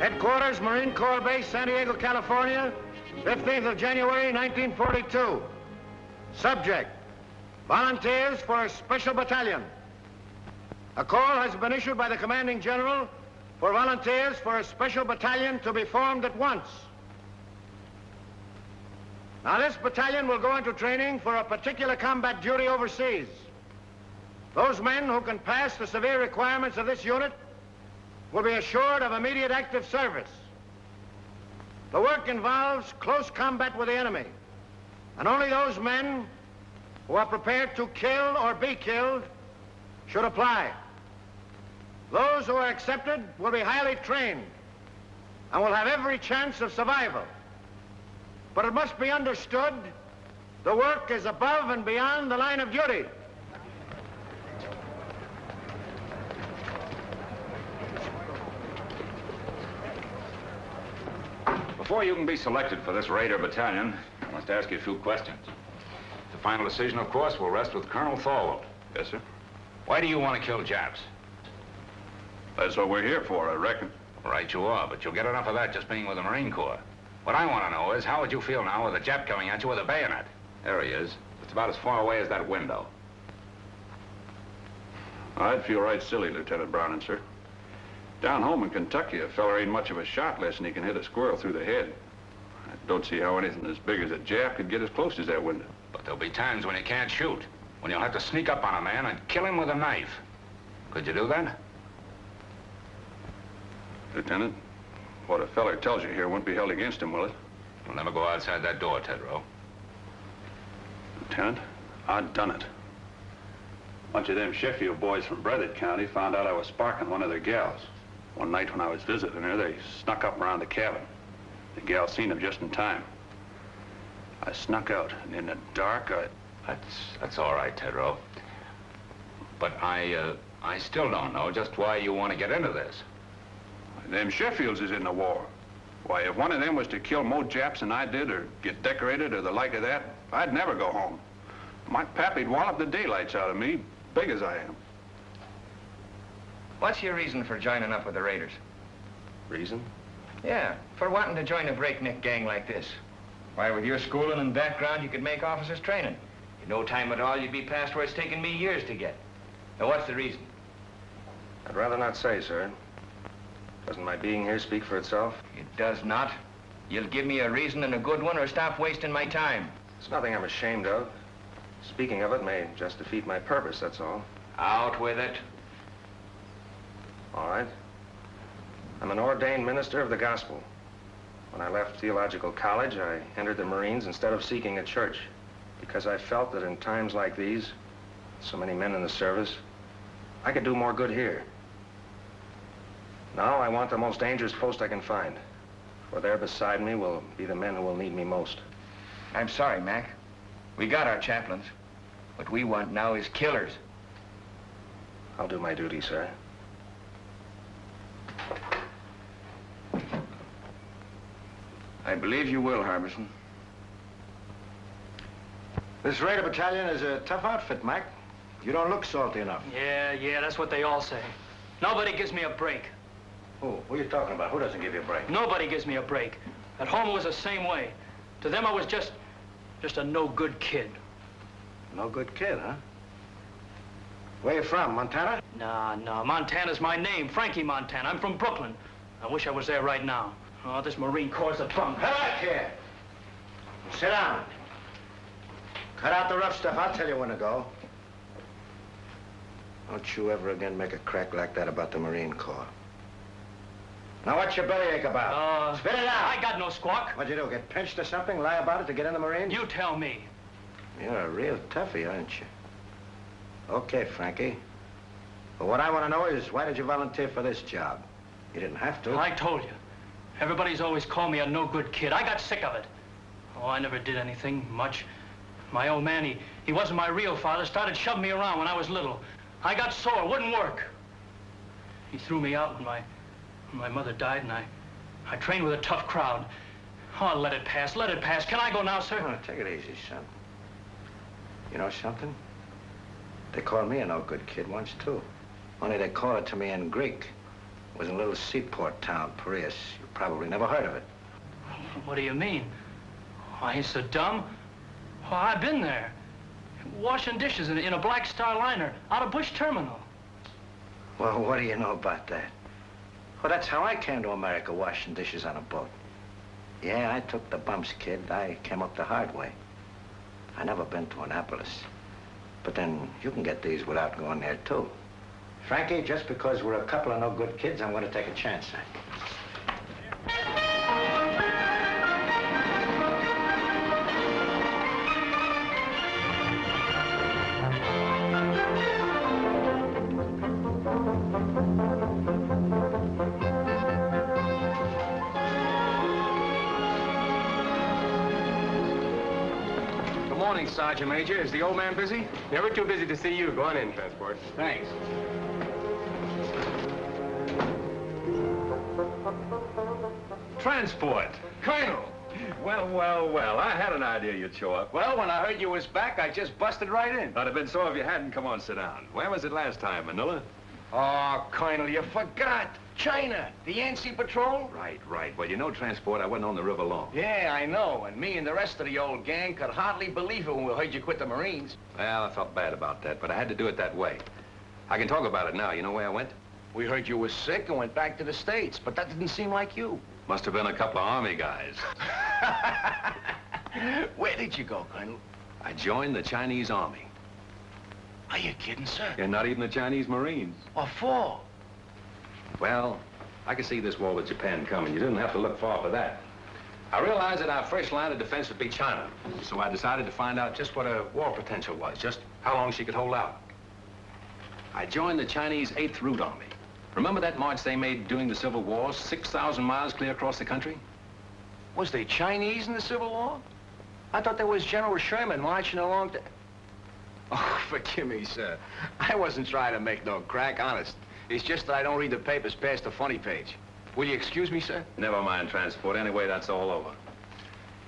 Headquarters, Marine Corps Base, San Diego, California, 15th of January, 1942. Subject, volunteers for a special battalion. A call has been issued by the commanding general for volunteers for a special battalion to be formed at once. Now, this battalion will go into training for a particular combat duty overseas. Those men who can pass the severe requirements of this unit will be assured of immediate active service. The work involves close combat with the enemy, and only those men who are prepared to kill or be killed should apply. Those who are accepted will be highly trained and will have every chance of survival. But it must be understood, the work is above and beyond the line of duty. Before you can be selected for this Raider battalion, I must ask you a few questions. The final decision, of course, will rest with Colonel Thorwald. Yes, sir. Why do you want to kill Japs? That's what we're here for, I reckon. Right you are, but you'll get enough of that just being with the Marine Corps. What I want to know is, how would you feel now with a Jap coming at you with a bayonet? There he is. It's about as far away as that window. I'd feel right silly, Lieutenant Browning, sir. Down home in Kentucky, a fella ain't much of a shot unless he can hit a squirrel through the head. I don't see how anything as big as a Jap could get as close as that window. But there'll be times when you can't shoot, when you'll have to sneak up on a man and kill him with a knife. Could you do that? Lieutenant, what a feller tells you here won't be held against him, will it? You'll never go outside that door, Tedrow. Lieutenant, I've done it. A bunch of them Sheffield boys from Breathitt County found out I was sparking one of their gals. One night when I was visiting her, they snuck up around the cabin. The gal seen them just in time. I snuck out, and in the dark, That's all right, Tedrow. But I still don't know just why you want to get into this. Them Sheffields is in the war. Why, if one of them was to kill more Japs than I did, or get decorated, or the like of that, I'd never go home. My pappy'd wallop the daylights out of me, big as I am. What's your reason for joining up with the Raiders? Reason? Yeah, for wanting to join a breakneck gang like this. Why, with your schooling and background, you could make officers training. In no time at all, you'd be past where it's taken me years to get. Now, what's the reason? I'd rather not say, sir. Doesn't my being here speak for itself? It does not. You'll give me a reason and a good one, or stop wasting my time. It's nothing I'm ashamed of. Speaking of it may just defeat my purpose, that's all. Out with it. All right. I'm an ordained minister of the gospel. When I left theological college, I entered the Marines instead of seeking a church, because I felt that in times like these, so many men in the service, I could do more good here. Now I want the most dangerous post I can find, for there beside me will be the men who will need me most. I'm sorry, Mac. We got our chaplains. What we want now is killers. I'll do my duty, sir. I believe you will, Harbison. This Raider battalion is a tough outfit, Mac. You don't look salty enough. Yeah, that's what they all say. Nobody gives me a break. Who are you talking about? Who doesn't give you a break? Nobody gives me a break. At home it was the same way. To them I was just a no-good kid. No good kid, huh? Where you from, Montana? Nah, Montana's my name, Frankie Montana. I'm from Brooklyn. I wish I was there right now. Oh, this Marine Corps' a bum. Come back here. Sit down. Cut out the rough stuff. I'll tell you when to go. Don't you ever again make a crack like that about the Marine Corps. Now, what's your bellyache about? Spit it out. I got no squawk. What'd you do, get pinched or something? Lie about it to get in the Marines? You tell me. You're a real toughie, aren't you? Okay, Frankie. But what I want to know is, why did you volunteer for this job? You didn't have to. I told you. Everybody's always called me a no-good kid. I got sick of it. Oh, I never did anything much. My old man, he wasn't my real father, started shoving me around when I was little. I got sore, wouldn't work. He threw me out when my mother died, and I trained with a tough crowd. Oh, let it pass, let it pass. Can I go now, sir? Oh, take it easy, son. You know something? They called me a no-good kid once, too. Only they called it to me in Greek. It was in a little seaport town, Piraeus. You probably never heard of it. What do you mean? Oh, I ain't so dumb. Oh, I've been there. Washing dishes in a Black Star liner out of Bush Terminal. Well, what do you know about that? Well, that's how I came to America, washing dishes on a boat. Yeah, I took the bumps, kid. I came up the hard way. I never been to Annapolis. But then you can get these without going there, too. Frankie, just because we're a couple of no-good kids, I'm going to take a chance on you. Sergeant Major, is the old man busy? Never too busy to see you. Go on in, Transport. Thanks. Transport. Colonel. Well, I had an idea you'd show up. Well, when I heard you was back, I just busted right in. I'd have been so if you hadn't. Come on, sit down. Where was it last time, Manila? Oh, Colonel, you forgot. China, the Yancey Patrol. Right. Well, you know, Transport, I wasn't on the river long. Yeah, I know. And me and the rest of the old gang could hardly believe it when we heard you quit the Marines. Well, I felt bad about that, but I had to do it that way. I can talk about it now. You know where I went? We heard you were sick and went back to the States, but that didn't seem like you. Must have been a couple of Army guys. Where did you go, Colonel? I joined the Chinese Army. Are you kidding, sir? And not even the Chinese Marines. What for? Well, I could see this war with Japan coming. You didn't have to look far for that. I realized that our first line of defense would be China. So I decided to find out just what her war potential was, just how long she could hold out. I joined the Chinese 8th Route Army. Remember that march they made during the Civil War, 6,000 miles clear across the country? Was they Chinese in the Civil War? I thought there was General Sherman marching along to... Oh, forgive me, sir. I wasn't trying to make no crack, honest. It's just that I don't read the papers past the funny page. Will you excuse me, sir? Never mind, Transport. Anyway, that's all over.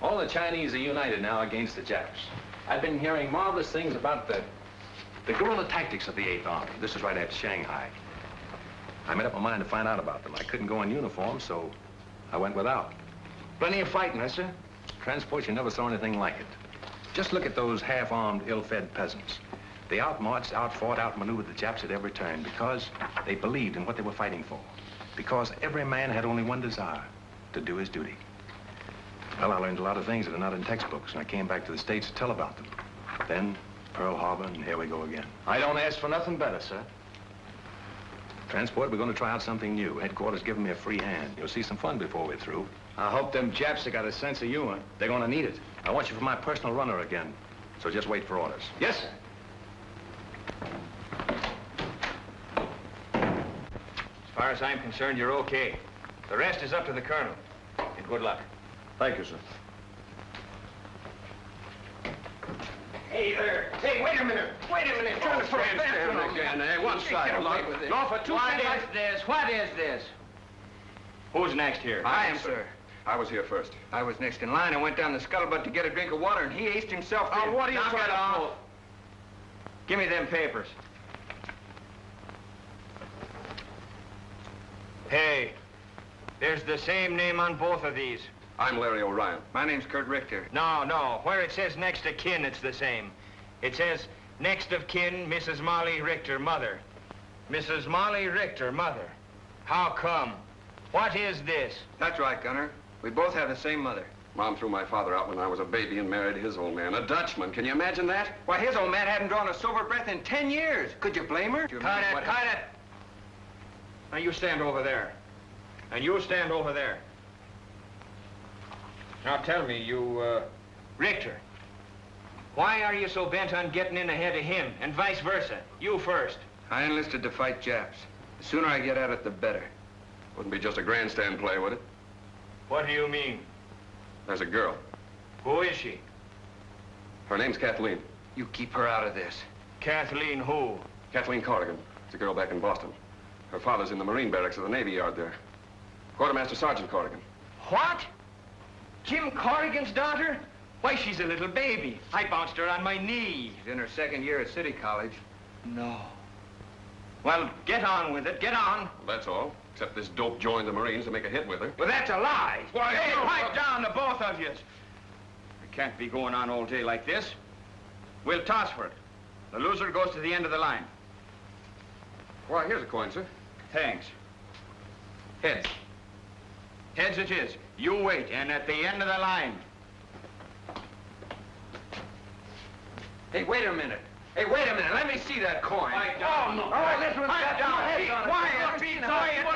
All the Chinese are united now against the Japs. I've been hearing marvelous things about the guerrilla tactics of the 8th Army. This is right after Shanghai. I made up my mind to find out about them. I couldn't go in uniform, so I went without. Plenty of fighting, huh, sir? Transport, you never saw anything like it. Just look at those half-armed, ill-fed peasants. They outmarched, outfought, outmaneuvered the Japs at every turn because they believed in what they were fighting for. Because every man had only one desire, to do his duty. Well, I learned a lot of things that are not in textbooks, and I came back to the States to tell about them. Then, Pearl Harbor, and here we go again. I don't ask for nothing better, sir. Transport, we're going to try out something new. Headquarters giving me a free hand. You'll see some fun before we're through. I hope them Japs have got a sense of humor. They're going to need it. I want you for my personal runner again, so just wait for orders. Yes, sir. As far as I'm concerned, you're okay. The rest is up to the colonel. And good luck. Thank you, sir. Hey there. Hey, wait a minute. Wait a minute. Trying to put a fence on again. Hey, one side. No, for two seconds. What is this? What is this? Who's next here? I am, sir. I was here first. I was next in line. I went down the scuttlebutt to get a drink of water, and he aced himself in. Oh, what are you trying to pull? Give me them papers. Hey, there's the same name on both of these. I'm Larry O'Ryan. My name's Kurt Richter. No. Where it says next of kin, it's the same. It says next of kin, Mrs. Molly Richter, mother. Mrs. Molly Richter, mother. How come? What is this? That's right, Gunner. We both have the same mother. Mom threw my father out when I was a baby and married his old man, a Dutchman. Can you imagine that? Why, his old man hadn't drawn a sober breath in 10 years. Could you blame her? Cut it. Now, you stand over there. And you stand over there. Now, tell me, Richter, why are you so bent on getting in ahead of him, and vice versa? You first. I enlisted to fight Japs. The sooner I get at it, the better. Wouldn't be just a grandstand play, would it? What do you mean? There's a girl. Who is she? Her name's Kathleen. You keep her out of this. Kathleen who? Kathleen Corrigan. It's a girl back in Boston. Her father's in the Marine barracks of the Navy Yard there. Quartermaster Sergeant Corrigan. What? Jim Corrigan's daughter? Why, she's a little baby. I bounced her on my knee. She's in her second year at City College. No. Well, get on with it. Get on. Well, that's all. Except this dope joined the Marines to make a hit with her. Well, that's a lie. Why, hey, no, pipe down, the both of you. We can't be going on all day like this. We'll toss for it. The loser goes to the end of the line. Why, here's a coin, sir. Thanks. Heads. Heads it is. You wait, and at the end of the line. Hey, wait a minute. Hey, wait a minute. Let me see that coin. Pipe down. Oh, no. All right, this one's got down. Be quiet. Be quiet.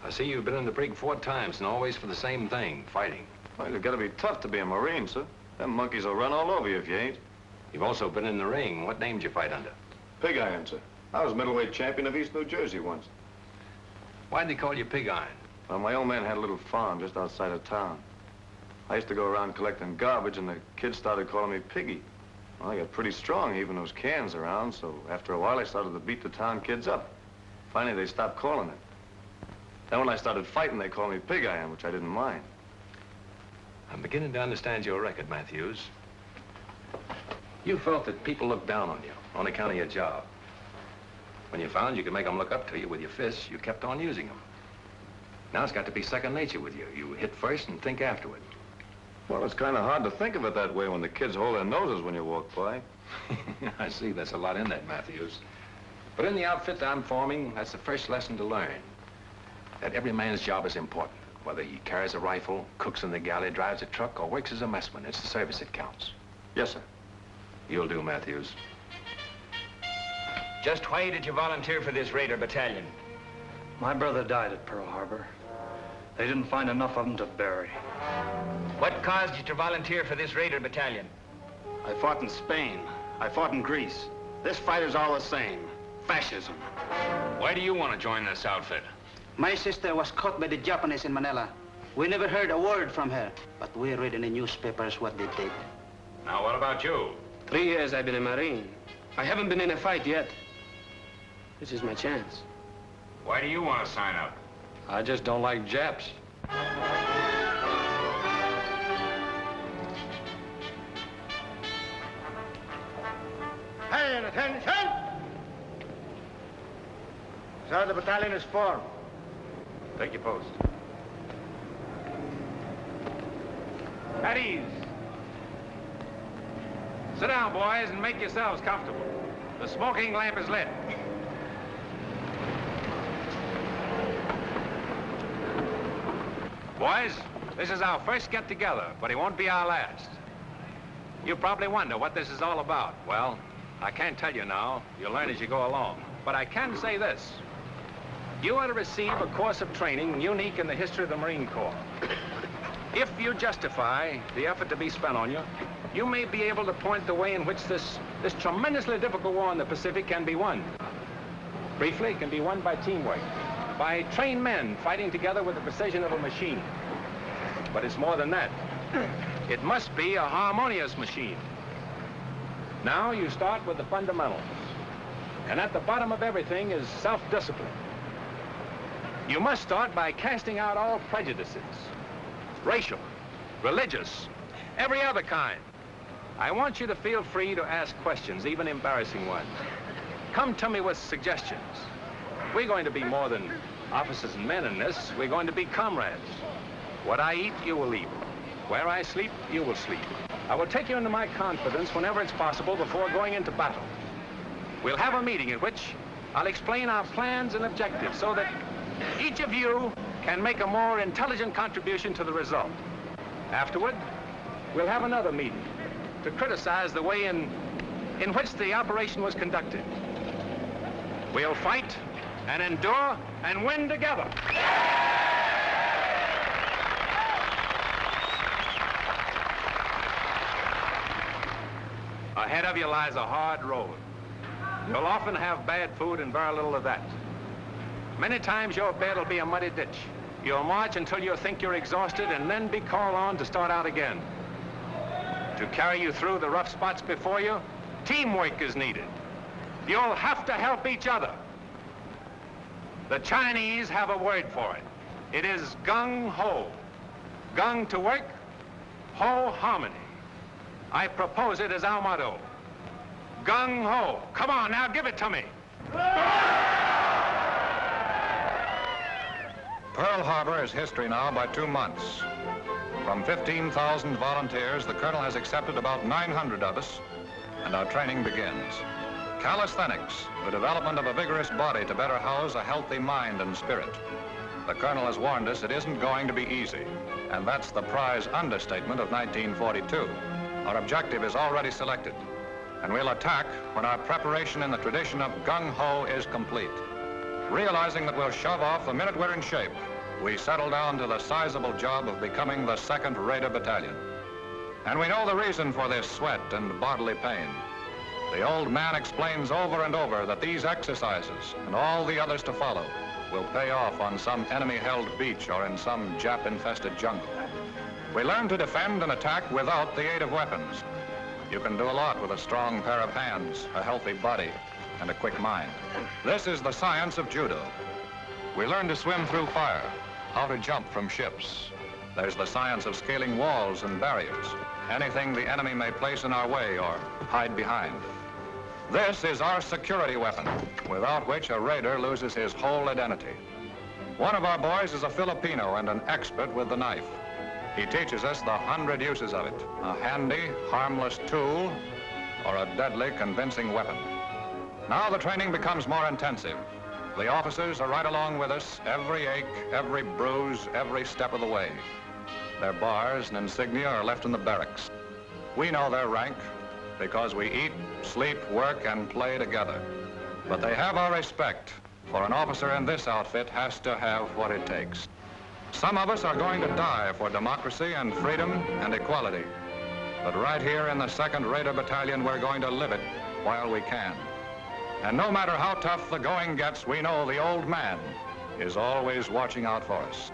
I see you've been in the brig 4 times, and always for the same thing, fighting. Well, you've got to be tough to be a Marine, sir. Them monkeys will run all over you if you ain't. You've also been in the ring. What name did you fight under? Pig Iron, sir. I was middleweight champion of East New Jersey once. Why'd they call you Pig Iron? Well, my old man had a little farm just outside of town. I used to go around collecting garbage, and the kids started calling me Piggy. Well, I got pretty strong heaving those cans around, so after a while I started to beat the town kids up. Finally, they stopped calling it. Then when I started fighting, they called me Pig Iron, which I didn't mind. I'm beginning to understand your record, Matthews. You felt that people looked down on you on account of your job. When you found you could make them look up to you with your fists, you kept on using them. Now it's got to be second nature with you. You hit first and think afterward. Well, it's kind of hard to think of it that way when the kids hold their noses when you walk by. I see. There's a lot in that, Matthews. But in the outfit that I'm forming, that's the first lesson to learn. That every man's job is important. Whether he carries a rifle, cooks in the galley, drives a truck, or works as a messman, it's the service that counts. Yes, sir. You'll do, Matthews. Just why did you volunteer for this Raider battalion? My brother died at Pearl Harbor. They didn't find enough of them to bury. What caused you to volunteer for this Raider battalion? I fought in Spain. I fought in Greece. This fight is all the same. Fascism. Why do you want to join this outfit? My sister was caught by the Japanese in Manila. We never heard a word from her, but we read in the newspapers what they did. Now, what about you? 3 years I've been a Marine. I haven't been in a fight yet. This is my chance. Why do you want to sign up? I just don't like Japs. Hey, and attention! So the battalion is formed. Take your post. At ease. Sit down, boys, and make yourselves comfortable. The smoking lamp is lit. Boys, this is our first get-together, but it won't be our last. You probably wonder what this is all about. Well, I can't tell you now. You'll learn as you go along. But I can say this. You are to receive a course of training unique in the history of the Marine Corps. If you justify the effort to be spent on you, you may be able to point the way in which this tremendously difficult war in the Pacific can be won. Briefly, it can be won by teamwork, by trained men fighting together with the precision of a machine. But it's more than that. It must be a harmonious machine. Now you start with the fundamentals. And at the bottom of everything is self-discipline. You must start by casting out all prejudices. Racial, religious, every other kind. I want you to feel free to ask questions, even embarrassing ones. Come to me with suggestions. We're going to be more than officers and men in this. We're going to be comrades. What I eat, you will eat. Where I sleep, you will sleep. I will take you into my confidence whenever it's possible before going into battle. We'll have a meeting at which I'll explain our plans and objectives so that each of you can make a more intelligent contribution to the result. Afterward, we'll have another meeting to criticize the way in which the operation was conducted. We'll fight and endure and win together. Ahead of you lies a hard road. You'll often have bad food and very little of that. Many times your bed will be a muddy ditch. You'll march until you think you're exhausted and then be called on to start out again. To carry you through the rough spots before you, teamwork is needed. You'll have to help each other. The Chinese have a word for it. It is Gung Ho. Gung to work, Ho harmony. I propose it as our motto. Gung Ho. Come on, now give it to me. Pearl Harbor is history now by 2 months. From 15,000 volunteers, the Colonel has accepted about 900 of us, and our training begins. Calisthenics, the development of a vigorous body to better house a healthy mind and spirit. The Colonel has warned us it isn't going to be easy, and that's the prize understatement of 1942. Our objective is already selected, and we'll attack when our preparation in the tradition of Gung Ho is complete. Realizing that we'll shove off the minute we're in shape, we settle down to the sizable job of becoming the 2nd Raider Battalion. And we know the reason for this sweat and bodily pain. The old man explains over and over that these exercises, and all the others to follow, will pay off on some enemy-held beach or in some Jap-infested jungle. We learn to defend and attack without the aid of weapons. You can do a lot with a strong pair of hands, a healthy body, and a quick mind. This is the science of judo. We learn to swim through fire, how to jump from ships. There's the science of scaling walls and barriers, anything the enemy may place in our way or hide behind. This is our security weapon, without which a raider loses his whole identity. One of our boys is a Filipino and an expert with the knife. He teaches us the 100 uses of it, a handy, harmless tool, or a deadly, convincing weapon. Now the training becomes more intensive. The officers are right along with us, every ache, every bruise, every step of the way. Their bars and insignia are left in the barracks. We know their rank because we eat, sleep, work, and play together. But they have our respect, for an officer in this outfit has to have what it takes. Some of us are going to die for democracy and freedom and equality. But right here in the 2nd Raider Battalion, we're going to live it while we can. And no matter how tough the going gets, we know the old man is always watching out for us.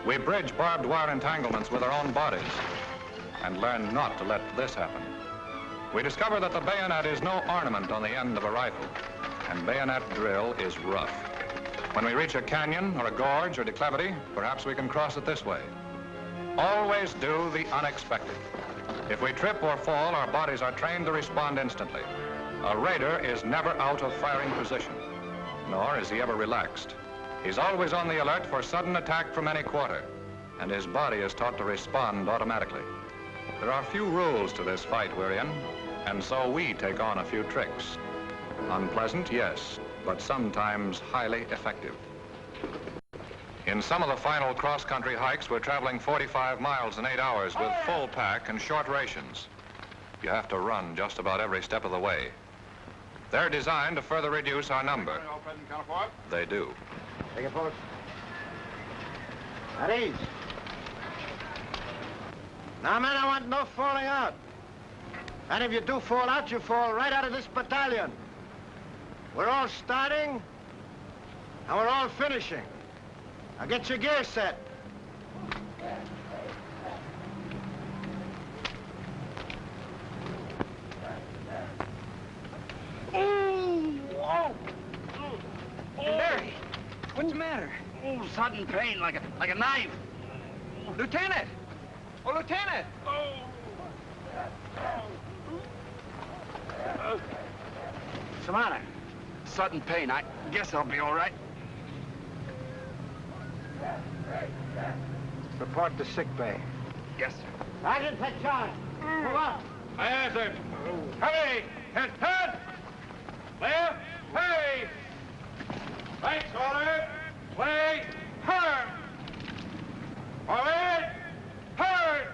We bridge barbed wire entanglements with our own bodies and learn not to let this happen. We discover that the bayonet is no ornament on the end of a rifle, and bayonet drill is rough. When we reach a canyon or a gorge or declivity, perhaps we can cross it this way. Always do the unexpected. If we trip or fall, our bodies are trained to respond instantly. A raider is never out of firing position, nor is he ever relaxed. He's always on the alert for sudden attack from any quarter, and his body is taught to respond automatically. There are few rules to this fight we're in, and so we take on a few tricks. Unpleasant, yes, but sometimes highly effective. In some of the final cross-country hikes, we're traveling 45 miles in 8 hours with full pack and short rations. You have to run just about every step of the way. They're designed to further reduce our number. They do. Take it, folks. At ease. Now, men, I want no falling out. And if you do fall out, you fall right out of this battalion. We're all starting, and we're all finishing. Now get your gear set. sudden pain, like a knife. Lieutenant! Oh, Lieutenant! What's the matter? Sudden pain. I guess I'll be all right. Report to sick bay. Yes, sir. Sergeant, take charge. Move up. I answered. Heavy! Head! Left! Hey! Right shoulder! Play! Turn! Forward! Turn!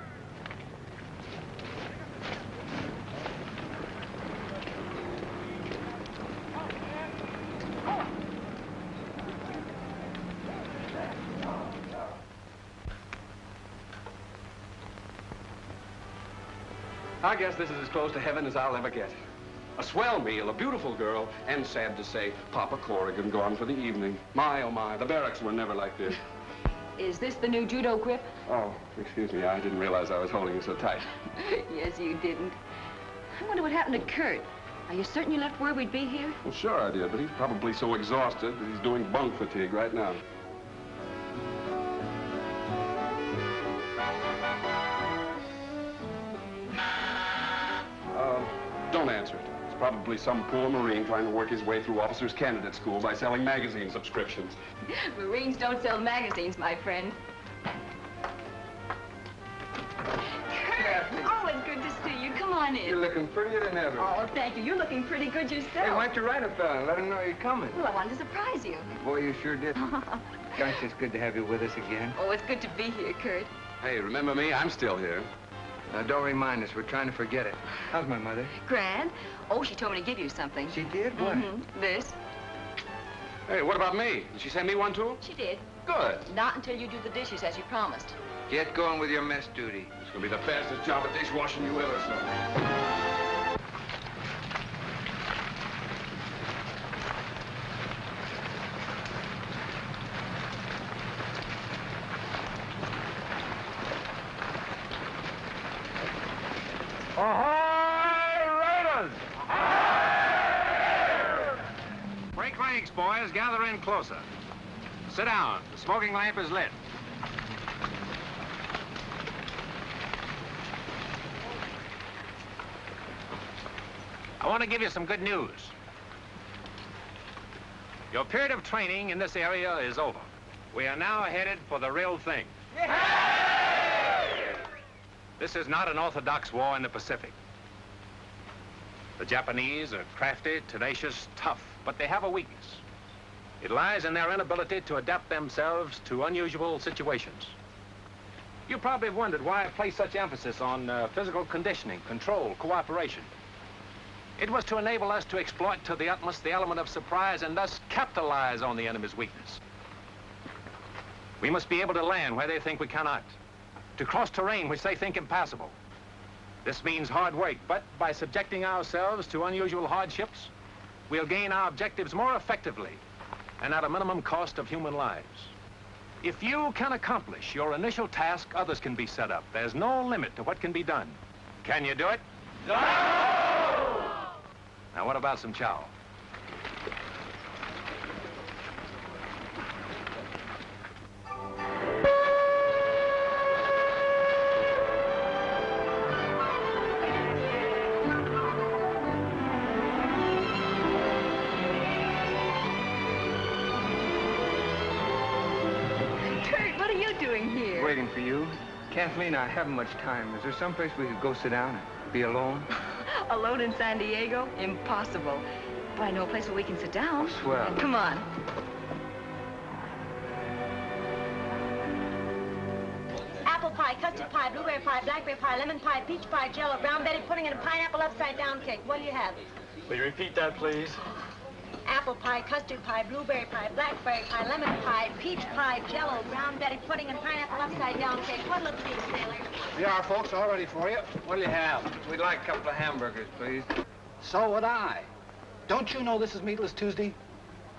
I guess this is as close to heaven as I'll ever get. A swell meal, a beautiful girl, and sad to say, Papa Corrigan gone for the evening. My, oh my, the barracks were never like this. Is this the new judo grip? Oh, excuse me, I didn't realize I was holding you so tight. Yes, you didn't. I wonder what happened to Kurt. Are you certain you left word we'd be here? Well, sure I did, but he's probably so exhausted that he's doing bunk fatigue right now. Don't answer it. It's probably some poor Marine trying to work his way through officers' candidate school by selling magazine subscriptions. Marines don't sell magazines, my friend. Kurt! Oh, it's good to see you. Come on in. You're looking prettier than ever. Oh, thank you. You're looking pretty good yourself. Hey, why don't you write a fella and let him know you're coming? Well, I wanted to surprise you. Boy, you sure did. Gosh, it's good to have you with us again. Oh, it's good to be here, Kurt. Hey, remember me? I'm still here. Now, don't remind us. We're trying to forget it. How's my mother? Grand. Oh, she told me to give you something. She did? What? This. Hey, what about me? Did she send me one, too? She did. Good. Not until you do the dishes, as you promised. Get going with your mess duty. It's gonna be the fastest job of dishwashing you ever saw. Ahoy, Raiders! Break ranks, boys. Gather in closer. Sit down. The smoking lamp is lit. I want to give you some good news. Your period of training in this area is over. We are now headed for the real thing. This is not an orthodox war in the Pacific. The Japanese are crafty, tenacious, tough, but they have a weakness. It lies in their inability to adapt themselves to unusual situations. You probably have wondered why I place such emphasis on physical conditioning, control, cooperation. It was to enable us to exploit to the utmost the element of surprise and thus capitalize on the enemy's weakness. We must be able to land where they think we cannot, to cross terrain which they think impassable. This means hard work, but by subjecting ourselves to unusual hardships, we'll gain our objectives more effectively and at a minimum cost of human lives. If you can accomplish your initial task, others can be set up. There's no limit to what can be done. Can you do it? No! Now, what about some chow? Waiting for you. Kathleen, I haven't much time. Is there someplace we could go sit down and be alone? Alone in San Diego? Impossible. But I know a place where we can sit down. Oh, swell. Come on. Apple pie, custard pie, blueberry pie, blackberry pie, lemon pie, peach pie, jello, brown Betty pudding, and a pineapple upside-down cake. What do you have? Will you repeat that, please? Apple pie, custard pie, blueberry pie, blackberry pie, lemon pie, peach pie, jello, brown Betty pudding, and pineapple upside-down cake. What'll it be, sailor? We are, folks, all ready for you. What'll you have? We'd like a couple of hamburgers, please. So would I. Don't you know this is Meatless Tuesday?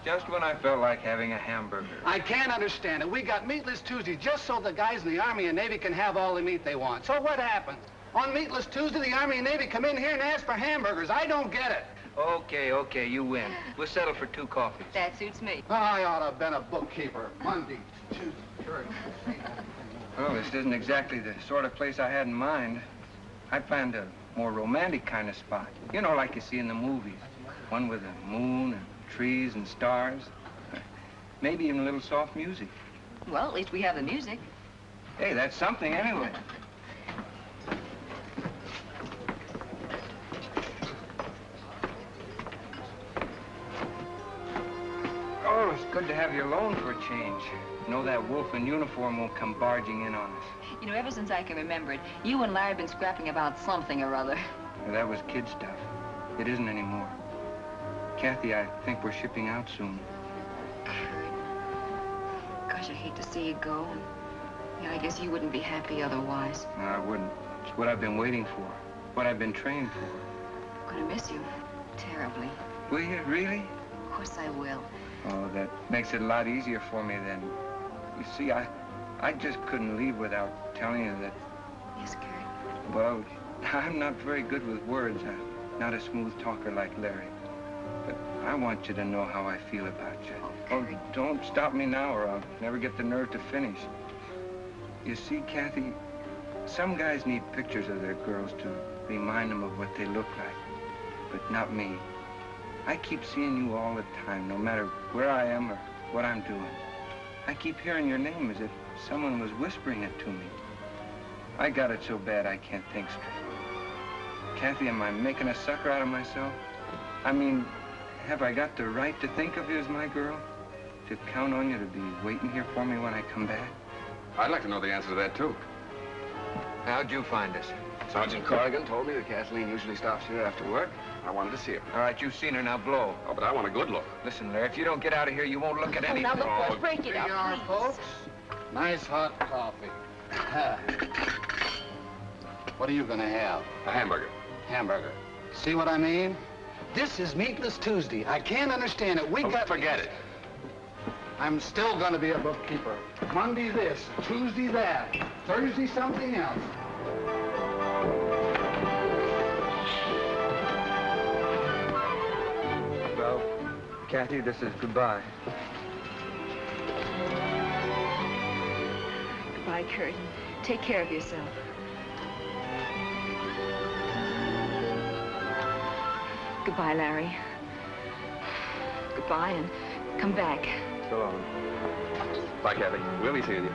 Just when I felt like having a hamburger. I can't understand it. We got Meatless Tuesday just so the guys in the Army and Navy can have all the meat they want. So what happens? On Meatless Tuesday, the Army and Navy come in here and ask for hamburgers. I don't get it. Okay, you win. We'll settle for 2 coffees. That suits me. I ought to have been a bookkeeper. Monday, Tuesday, Well, this isn't exactly the sort of place I had in mind. I planned a more romantic kind of spot. You know, like you see in the movies. One with a moon and trees and stars. Maybe even a little soft music. Well, at least we have the music. Hey, that's something anyway. Oh, it's good to have you alone for a change. Know that wolf in uniform won't come barging in on us. You know, ever since I can remember it, you and Larry have been scrapping about something or other. Well, that was kid stuff. It isn't anymore. Kathy, I think we're shipping out soon. Gosh, I hate to see you go. Yeah, I guess you wouldn't be happy otherwise. No, I wouldn't. It's what I've been waiting for. What I've been trained for. I'm gonna miss you. Terribly. Will you, really? Of course I will. Oh, that makes it a lot easier for me then. You see, I just couldn't leave without telling you that... Yes, Kurt? Well, I'm not very good with words. I'm not a smooth talker like Larry. But I want you to know how I feel about you. Oh, don't stop me now or I'll never get the nerve to finish. You see, Kathy, some guys need pictures of their girls to remind them of what they look like, but not me. I keep seeing you all the time, no matter where I am or what I'm doing. I keep hearing your name as if someone was whispering it to me. I got it so bad I can't think straight. Kathy, am I making a sucker out of myself? I mean, have I got the right to think of you as my girl? To count on you to be waiting here for me when I come back? I'd like to know the answer to that, too. How'd you find us? Sergeant Corrigan told me that Kathleen usually stops here after work. I wanted to see her. All right, you've seen her, now blow. Oh, but I want a good look. Listen, Larry, if you don't get out of here, you won't look at anything. Now, look, boys, break it up, Here you are, please. folks. Nice hot coffee. What are you gonna have? A hamburger. Hamburger. See what I mean? This is Meatless Tuesday. I can't understand it. Forget it. I'm still gonna be a bookkeeper. Monday this, Tuesday that, Thursday something else. Well, Kathy, this is goodbye. Goodbye, Kurt. Take care of yourself. Goodbye, Larry. Goodbye, and come back. So long. Bye, Kathy. We'll be seeing you.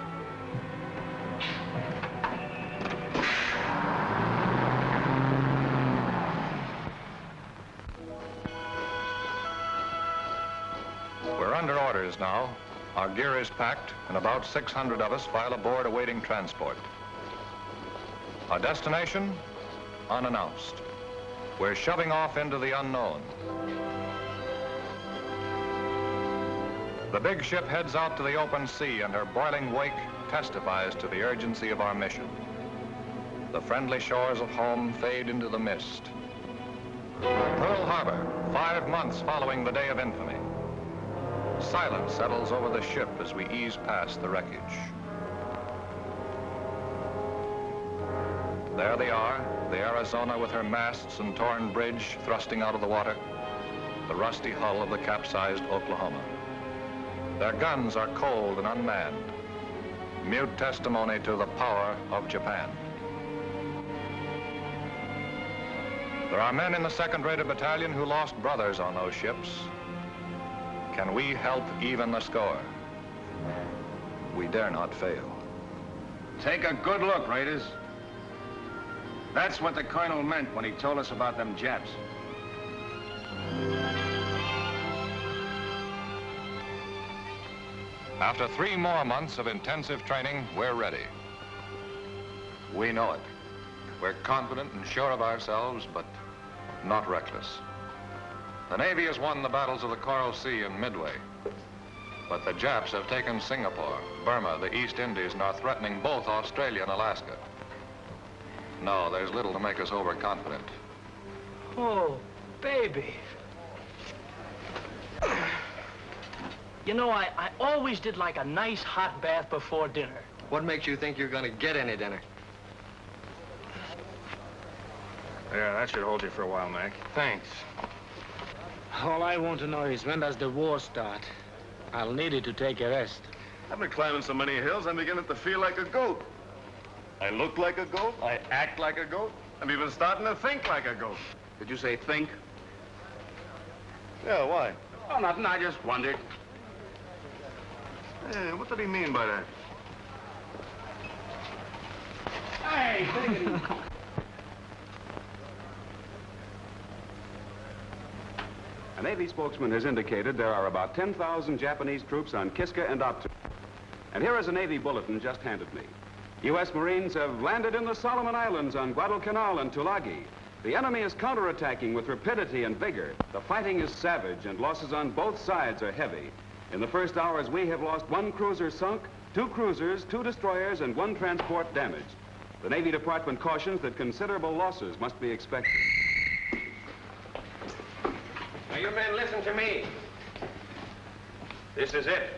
We're under orders now. Our gear is packed, and about 600 of us file aboard awaiting transport. Our destination? Unannounced. We're shoving off into the unknown. The big ship heads out to the open sea, and her boiling wake testifies to the urgency of our mission. The friendly shores of home fade into the mist. Pearl Harbor, 5 months following the day of infamy. Silence settles over the ship as we ease past the wreckage. There they are, the Arizona with her masts and torn bridge thrusting out of the water, the rusty hull of the capsized Oklahoma. Their guns are cold and unmanned, mute testimony to the power of Japan. There are men in the 2nd Rated Battalion who lost brothers on those ships. Can we help even the score? We dare not fail. Take a good look, Raiders. That's what the colonel meant when he told us about them Japs. After 3 more months of intensive training, we're ready. We know it. We're confident and sure of ourselves, but not reckless. The Navy has won the battles of the Coral Sea and Midway. But the Japs have taken Singapore, Burma, the East Indies, and are threatening both Australia and Alaska. No, there's little to make us overconfident. Oh, baby. You know, I always did like a nice hot bath before dinner. What makes you think you're gonna get any dinner? Yeah, that should hold you for a while, Mac. Thanks. All I want to know is when does the war start? I'll need it to take a rest. I've been climbing so many hills, I'm beginning to feel like a goat. I look like a goat, I act like a goat, I'm even starting to think like a goat. Did you say think? Yeah, why? Oh, nothing. I just wondered. Yeah, what did he mean by that? Hey, take it easy. A Navy spokesman has indicated there are about 10,000 Japanese troops on Kiska and Optu. And here is a Navy bulletin just handed me. U.S. Marines have landed in the Solomon Islands on Guadalcanal and Tulagi. The enemy is counterattacking with rapidity and vigor. The fighting is savage and losses on both sides are heavy. In the first hours, we have lost 1 cruiser sunk, 2 cruisers, 2 destroyers, and 1 transport damaged. The Navy Department cautions that considerable losses must be expected. Now, you men, listen to me. This is it.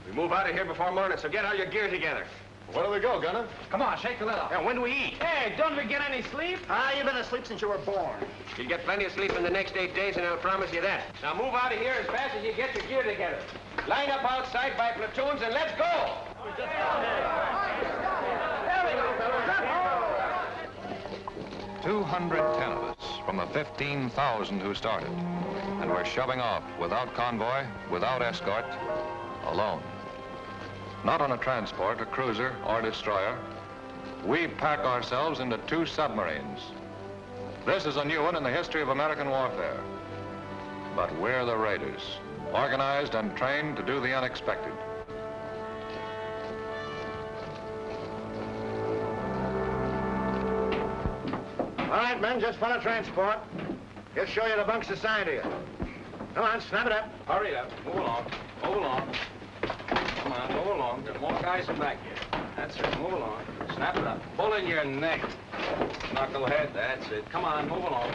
We move out of here before morning, so get all your gear together. Where do we go, Gunner? Come on, shake the lid off. Now, when do we eat? Hey, don't we get any sleep? You've been asleep since you were born. You'll get plenty of sleep in the next 8 days, and I'll promise you that. Now, move out of here as fast as you get your gear together. Line up outside by platoons, and let's go! 210 of us from the 15,000 who started. And we're shoving off without convoy, without escort, alone. Not on a transport, a cruiser, or destroyer. We pack ourselves into 2 submarines. This is a new one in the history of American warfare. But we're the raiders, organized and trained to do the unexpected. All right, men, just follow transport. He'll show you the bunks assigned to you. Come on, snap it up. Hurry up. Move along. Move along. Come on, move along. There are more guys in back here. That's it. Move along. Snap it up. Pull in your neck. Knucklehead. That's it. Come on, move along.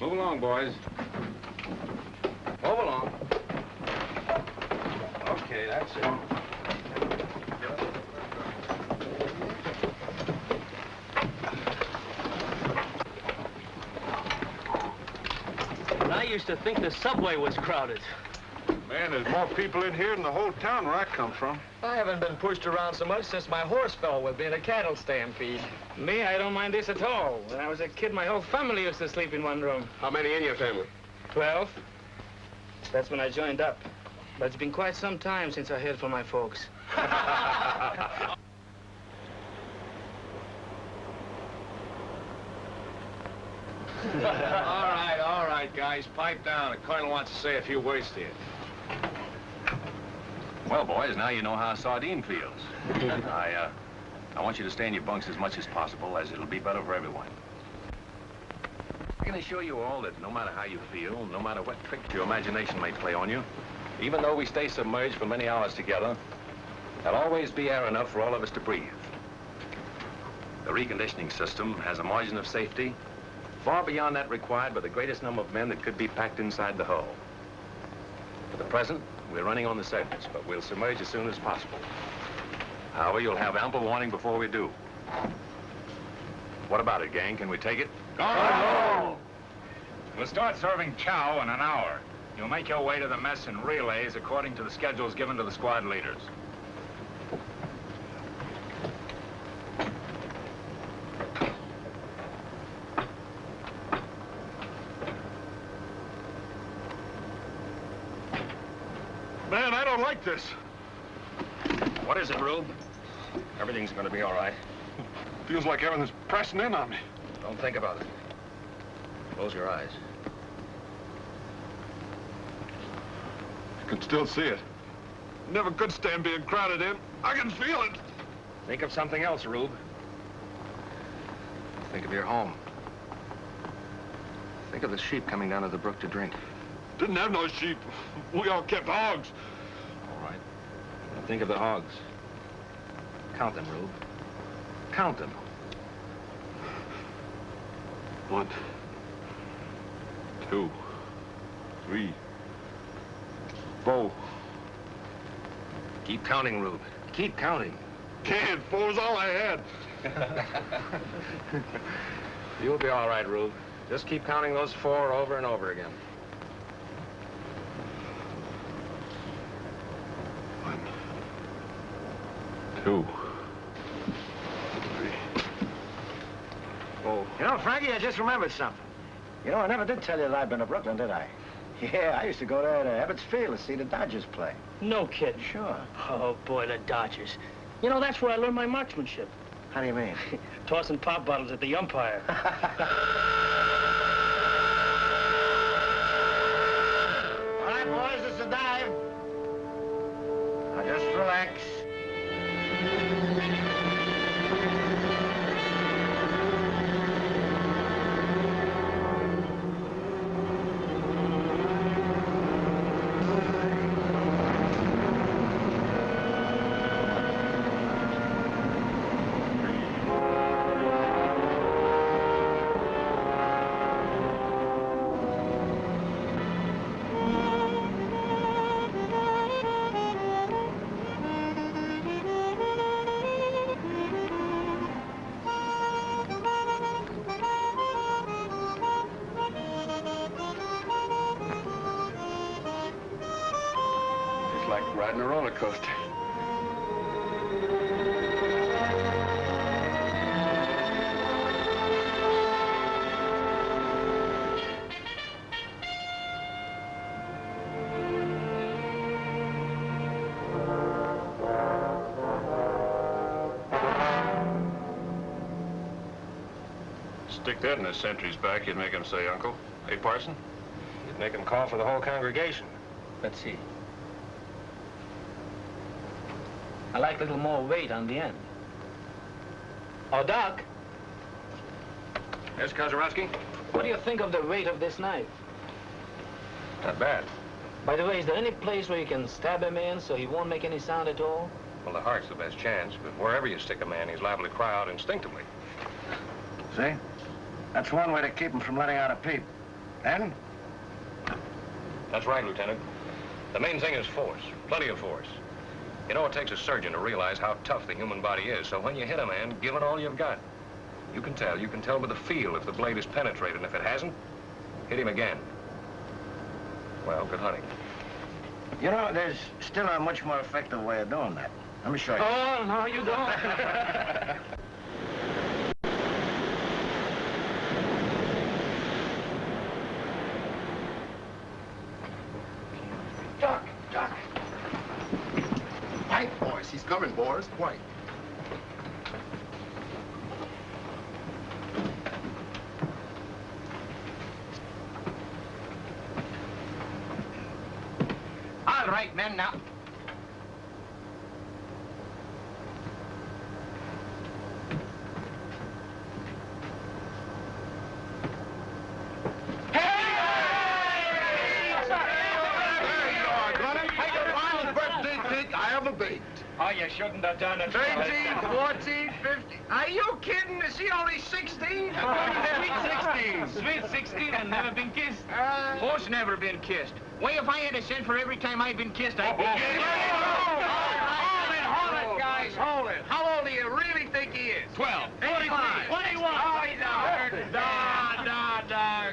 Move along, boys. Move along. Okay, that's it. I used to think the subway was crowded. Man, there's more people in here than the whole town where I come from. I haven't been pushed around so much since my horse fell with me in a cattle stampede. Me, I don't mind this at all. When I was a kid, my whole family used to sleep in one room. How many in your family? 12. That's when I joined up. But it's been quite some time since I heard from my folks. All right, guys, pipe down. The colonel wants to say a few words to you. Well, boys, now you know how a sardine feels. I want you to stay in your bunks as much as possible, as it'll be better for everyone. I can assure you all that no matter how you feel, no matter what tricks your imagination may play on you, even though we stay submerged for many hours together, there'll always be air enough for all of us to breathe. The reconditioning system has a margin of safety far beyond that required by the greatest number of men that could be packed inside the hull. For the present, we're running on the surface, but we'll submerge as soon as possible. However, you'll have ample warning before we do. What about it, gang? Can we take it? Go! We'll start serving chow in an hour. You'll make your way to the mess in relays according to the schedules given to the squad leaders. Man, I don't like this. What is it, Rube? Everything's gonna be all right. Feels like everything's pressing in on me. Don't think about it. Close your eyes. I can still see it. Never could stand being crowded in. I can feel it. Think of something else, Rube. Think of your home. Think of the sheep coming down to the brook to drink. Didn't have no sheep. We all kept hogs. All right. Now think of the hogs. Count them, Rube. Count them. 1, 2, 3, 4. Keep counting, Rube. Keep counting. Can't. 4's all I had. You'll be all right, Rube. Just keep counting those 4 over and over again. 2. Oh. You know, Frankie, I just remembered something. You know, I never did tell you that I'd been to Brooklyn, did I? Yeah, I used to go there to Ebbets Field to see the Dodgers play. No kidding. Sure. Oh, boy, the Dodgers. You know, that's where I learned my marksmanship. How do you mean? Tossing pop bottles at the umpire. All right, boys, it's a dive. Now just relax. Like riding a roller coaster. Stick that in his sentry's back, you'd make him say, Uncle. Hey, Parson? You'd make him call for the whole congregation. Let's see. I like a little more weight on the end. Oh, Doc. Yes, Kozarowski? What do you think of the weight of this knife? Not bad. By the way, is there any place where you can stab a man so he won't make any sound at all? Well, the heart's the best chance, but wherever you stick a man, he's liable to cry out instinctively. See? That's one way to keep him from letting out a peep. And? That's right, Lieutenant. The main thing is force. Plenty of force. You know, it takes a surgeon to realize how tough the human body is, so when you hit a man, give it all you've got. You can tell with the feel if the blade is penetrated, and if it hasn't, hit him again. Well, good hunting. You know, there's still a much more effective way of doing that. Let me show you. Oh, no, you don't. Duck, duck. White, boys. He's coming, boys. White. All right, men, now. Oh, you shouldn't have done it. 13, 14, 15. Are you kidding? Is he only 16? Sweet 16. Sweet 16 and never been kissed. Who's never been kissed? Well, if I had a cent for every time I've been kissed, I'd be kissed. Hold it, guys, hold it. How old do you really think he is? 12. 25. 21. Oh, he's a Nah.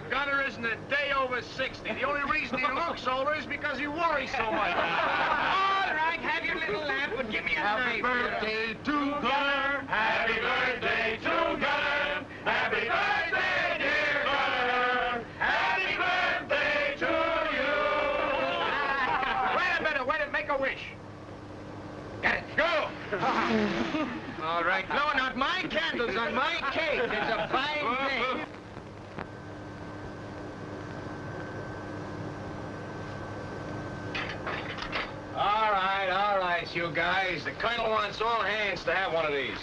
Gunner isn't a day over 60. The only reason he looks older is because he worries so much. All right, have your little laugh, but give me a Happy birthday to Gunner. Happy birthday to Gunner. Happy birthday, dear Gunner. Happy birthday to you. Wait a minute, make a wish. Got it, go. All right, no, not my candles on my cake. It's a fine thing. All right, you guys. The colonel wants all hands to have one of these.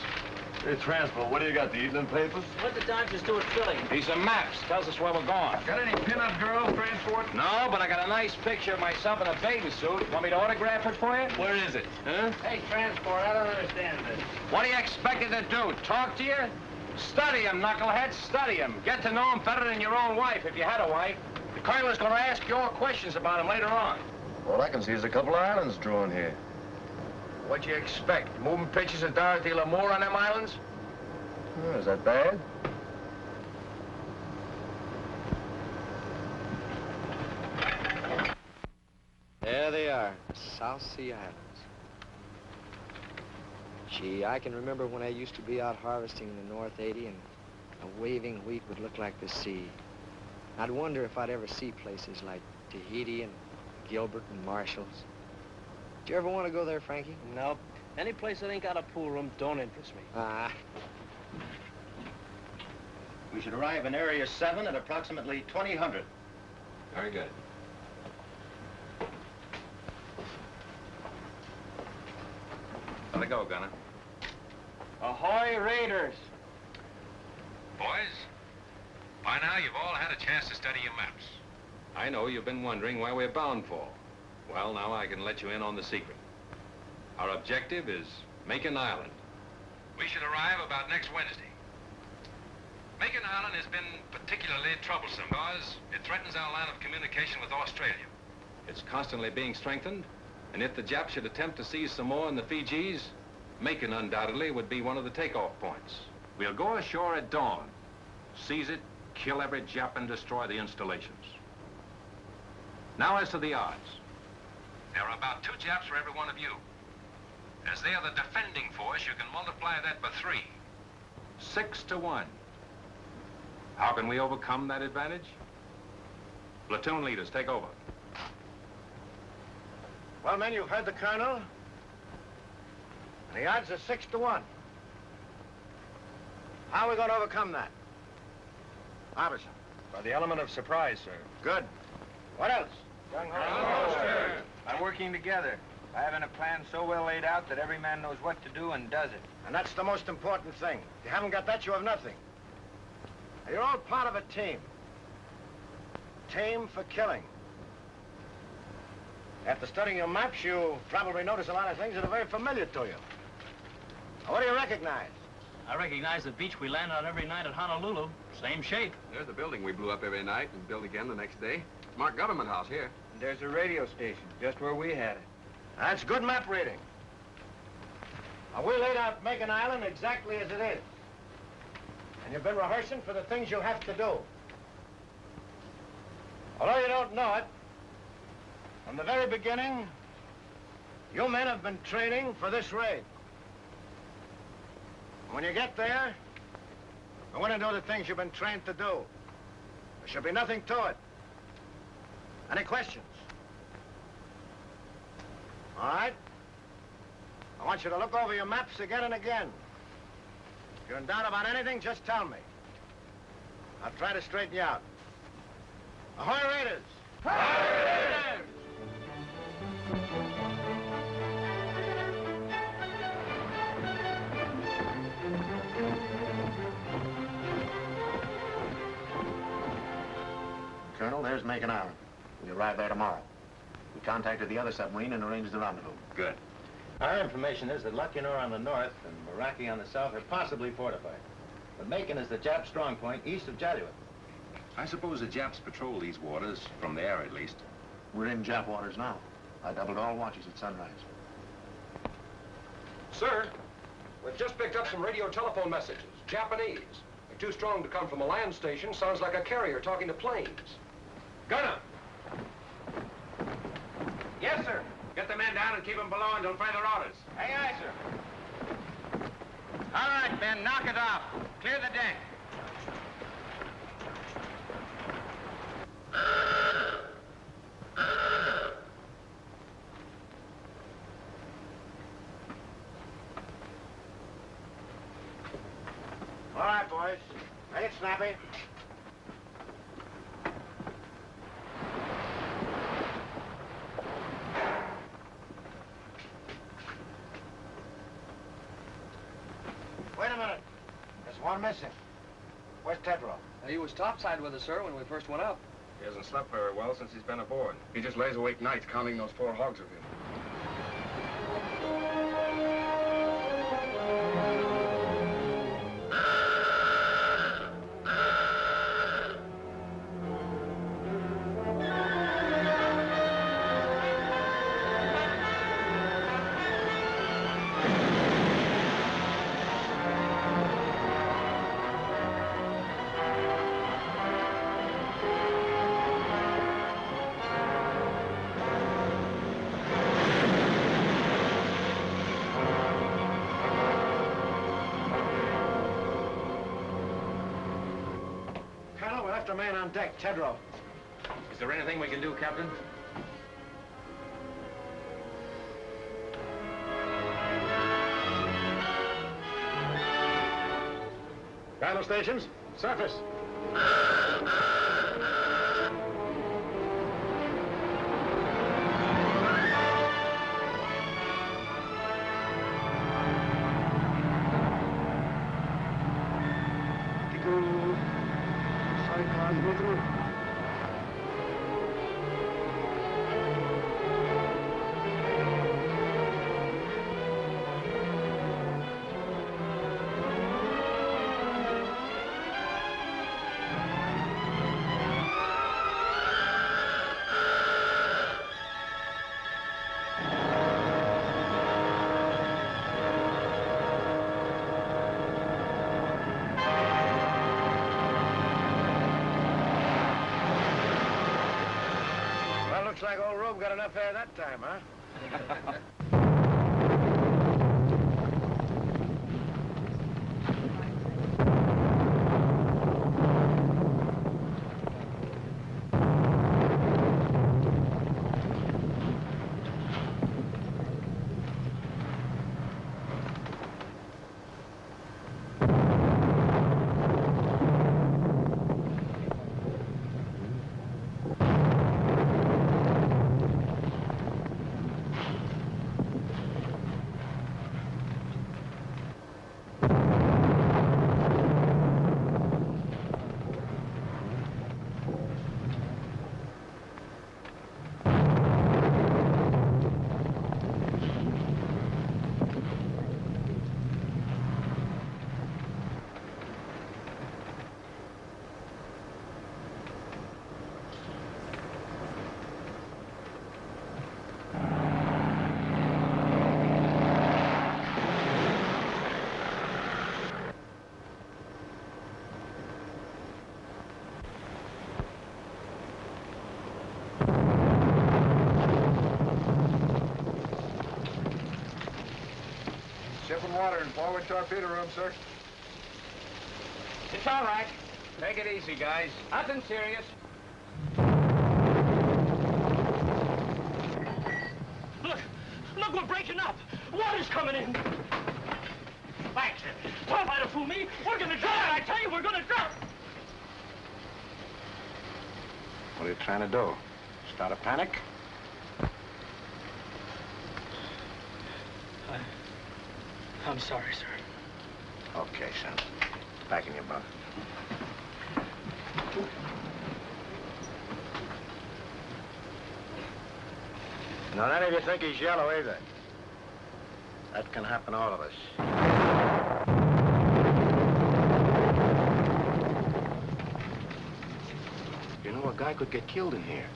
Hey, Transport, what do you got, the evening papers? What the Dodgers do at Philly? These are maps. Tells us where we're going. Got any pin-up girls, Transport? No, but I got a nice picture of myself in a bathing suit. Want me to autograph it for you? Where is it? Huh? Hey, Transport, I don't understand this. What do you expect it to do? Talk to you? Study him, knucklehead. Study him. Get to know him better than your own wife, if you had a wife. The colonel is going to ask you all questions about him later on. All I can see is a couple of islands drawn here. What'd you expect? Moving pictures of Dorothy Lamour on them islands? Oh, is that bad? There they are, South Sea Islands. Gee, I can remember when I used to be out harvesting in the North 80 and a waving wheat would look like the sea. I'd wonder if I'd ever see places like Tahiti and Gilbert and Marshall's. Did you ever want to go there, Frankie? Nope. Any place that ain't got a pool room don't interest me. Ah. We should arrive in Area 7 at approximately 2000. Very good. Let it go, Gunner. Ahoy, Raiders! Boys, by now you've all had a chance to study your maps. I know you've been wondering where we're bound for. Well, now I can let you in on the secret. Our objective is Makin Island. We should arrive about next Wednesday. Makin Island has been particularly troublesome because it threatens our line of communication with Australia. It's constantly being strengthened, and if the Japs should attempt to seize Samoa and the Fijis, Makin undoubtedly would be one of the takeoff points. We'll go ashore at dawn, seize it, kill every Jap, and destroy the installations. Now as to the odds. There are about 2 Japs for every one of you. As they are the defending force, you can multiply that by 3. 6 to 1. How can we overcome that advantage? Platoon leaders, take over. Well, men, you've heard the colonel. And the odds are 6 to 1. How are we going to overcome that? Officer. By the element of surprise, sir. Good. What else? Gung Ho, sir. By working together. By having a plan so well laid out that every man knows what to do and does it. And that's the most important thing. If you haven't got that, you have nothing. Now, you're all part of a team. Team for killing. After studying your maps, you probably notice a lot of things that are very familiar to you. Now, what do you recognize? I recognize the beach we land on every night at Honolulu. Same shape. There's the building we blew up every night and built again the next day. Marked Government House here. And there's a radio station, just where we had it. That's good map reading. Now, we laid out Makin Island exactly as it is. And you've been rehearsing for the things you have to do. Although you don't know it, from the very beginning, you men have been training for this raid. When you get there, you want to do the things you've been trained to do. There should be nothing to it. Any questions? All right? I want you to look over your maps again and again. If you're in doubt about anything, just tell me. I'll try to straighten you out. Ahoy, Raiders! Ahoy, Raiders! Colonel, there's Makin Island. We arrive there tomorrow. We contacted the other submarine and arranged the rendezvous. Good. Our information is that Lucien on the north and Meraki on the south are possibly fortified. But Makin is the Jap strong point east of Jalua. I suppose the Japs patrol these waters, from the air at least. We're in Jap waters now. I doubled all watches at sunrise. Sir, we've just picked up some radio telephone messages. Japanese. They're too strong to come from a land station. Sounds like a carrier talking to planes. Gunner! Yes, sir. Get the men down and keep them below until further orders. Aye, aye, sir. All right, Ben, knock it off. Clear the deck. All right, boys. Make it snappy. Wait a minute. There's one missing. Where's Tedrow? He was topside with us, sir, when we first went up. He hasn't slept very well since he's been aboard. He just lays awake nights counting those poor hogs of his. after man on deck, Tedrow. Is there anything we can do, Captain? Battle stations, surface. Looks like old Rube got enough air that time, huh? Shipping water in forward torpedo room, sir. It's all right. Take it easy, guys. Nothing serious. Look, we're breaking up. Water's coming in. Thanks. Don't try to fool me. We're gonna drown. I tell you, we're gonna drown. What are you trying to do? Start a panic? I'm sorry, sir. Okay, son. Back in your bunk. Now, none of you think he's yellow either. That can happen to all of us. You know, a guy could get killed in here.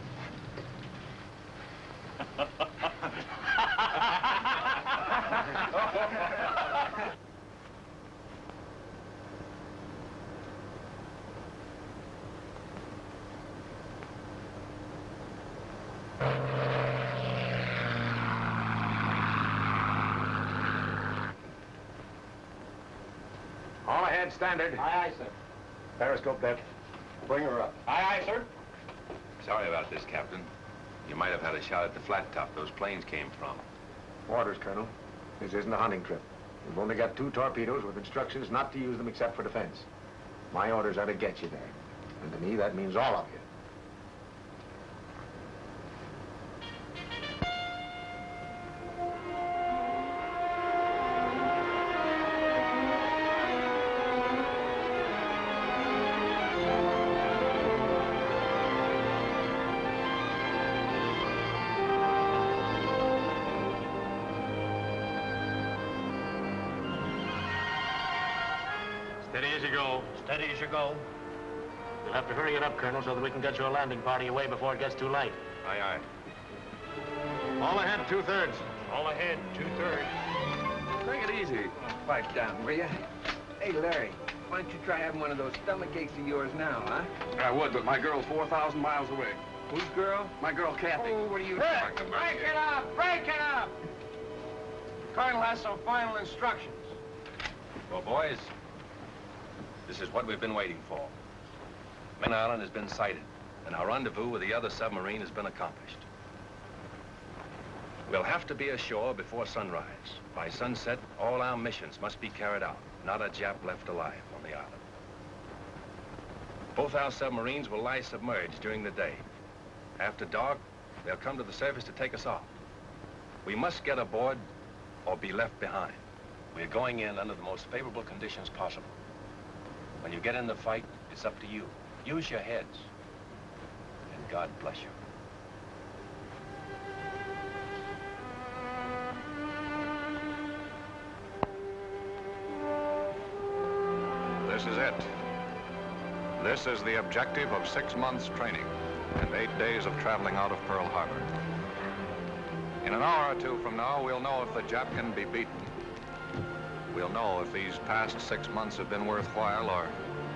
All ahead, standard. Aye, aye, sir. Periscope depth. Bring her up. Aye, aye, sir. Sorry about this, Captain. You might have had a shot at the flat top those planes came from. Orders, Colonel. This isn't a hunting trip. We've only got 2 torpedoes with instructions not to use them except for defense. My orders are to get you there. And to me, that means all of you. Steady as you go. Steady as you go. You'll have to hurry it up, Colonel, so that we can get your landing party away before it gets too late. Aye, aye. All ahead, 2/3. All ahead, 2/3. Take it easy. Pipe down, will you? Hey, Larry, why don't you try having one of those stomach aches of yours now, huh? I would, but my girl's 4,000 miles away. Whose girl? My girl, Kathy. Oh, what are you Hey, talking about break here? it up! Break it up! Colonel has some final instructions. Well, boys, this is what we've been waiting for. Makin Island has been sighted, and our rendezvous with the other submarine has been accomplished. We'll have to be ashore before sunrise. By sunset, all our missions must be carried out. Not a Jap left alive on the island. Both our submarines will lie submerged during the day. After dark, they'll come to the surface to take us off. We must get aboard or be left behind. We're going in under the most favorable conditions possible. When you get in the fight, it's up to you. Use your heads. And God bless you. This is it. This is the objective of 6 months training and 8 days of traveling out of Pearl Harbor. In an hour or two from now, we'll know if the Jap can be beaten. We'll know if these past 6 months have been worthwhile or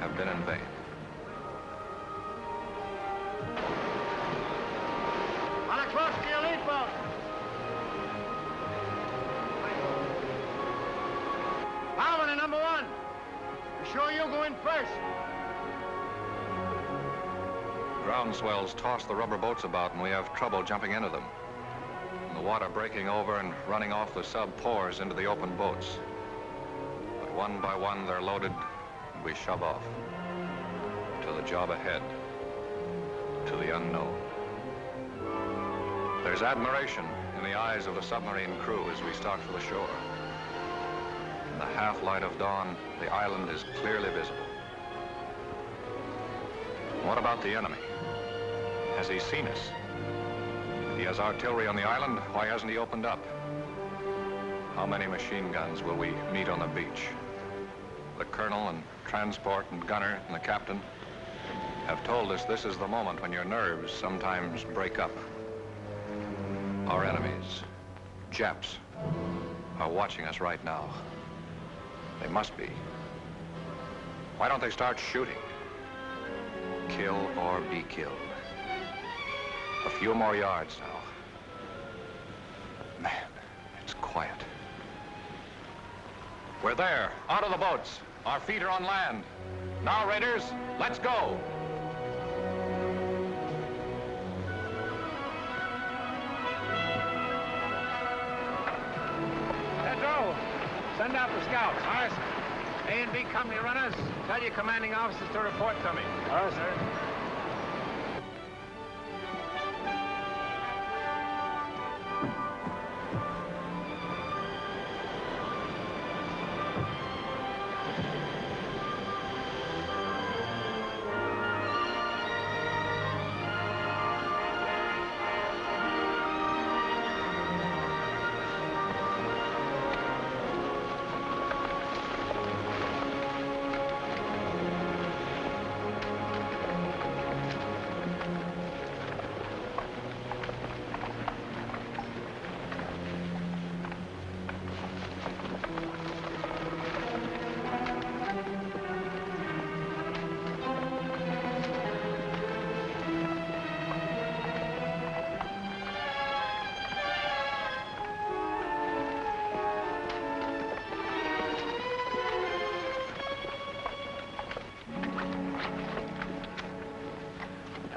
have been in vain. On a close to your lead boat. Harmony, number 1. Be sure you go in first. Ground swells toss the rubber boats about and we have trouble jumping into them. The water breaking over and running off the sub pours into the open boats. But one by one they're loaded and we shove off. To the job ahead. To the unknown. There's admiration in the eyes of the submarine crew as we start for the shore. In the half-light of dawn, the island is clearly visible. What about the enemy? Has he seen us? If he has artillery on the island, why hasn't he opened up? How many machine guns will we meet on the beach? The colonel and transport and gunner and the captain have told us this is the moment when your nerves sometimes break up. Our enemies, Japs, are watching us right now. They must be. Why don't they start shooting? Kill or be killed. A few more yards now. Man, it's quiet. We're there, out of the boats. Our feet are on land. Now, Raiders, let's go. Pedro, send out the scouts. Aye, sir. A and B company runners, tell your commanding officers to report to me. Aye, sir.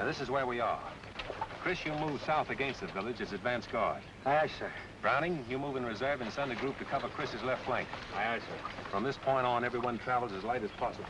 This is where we are. Chris, you move south against the village as advance guard. Aye, sir. Browning, you move in reserve and send a group to cover Chris's left flank. Aye, aye, sir. From this point on, everyone travels as light as possible.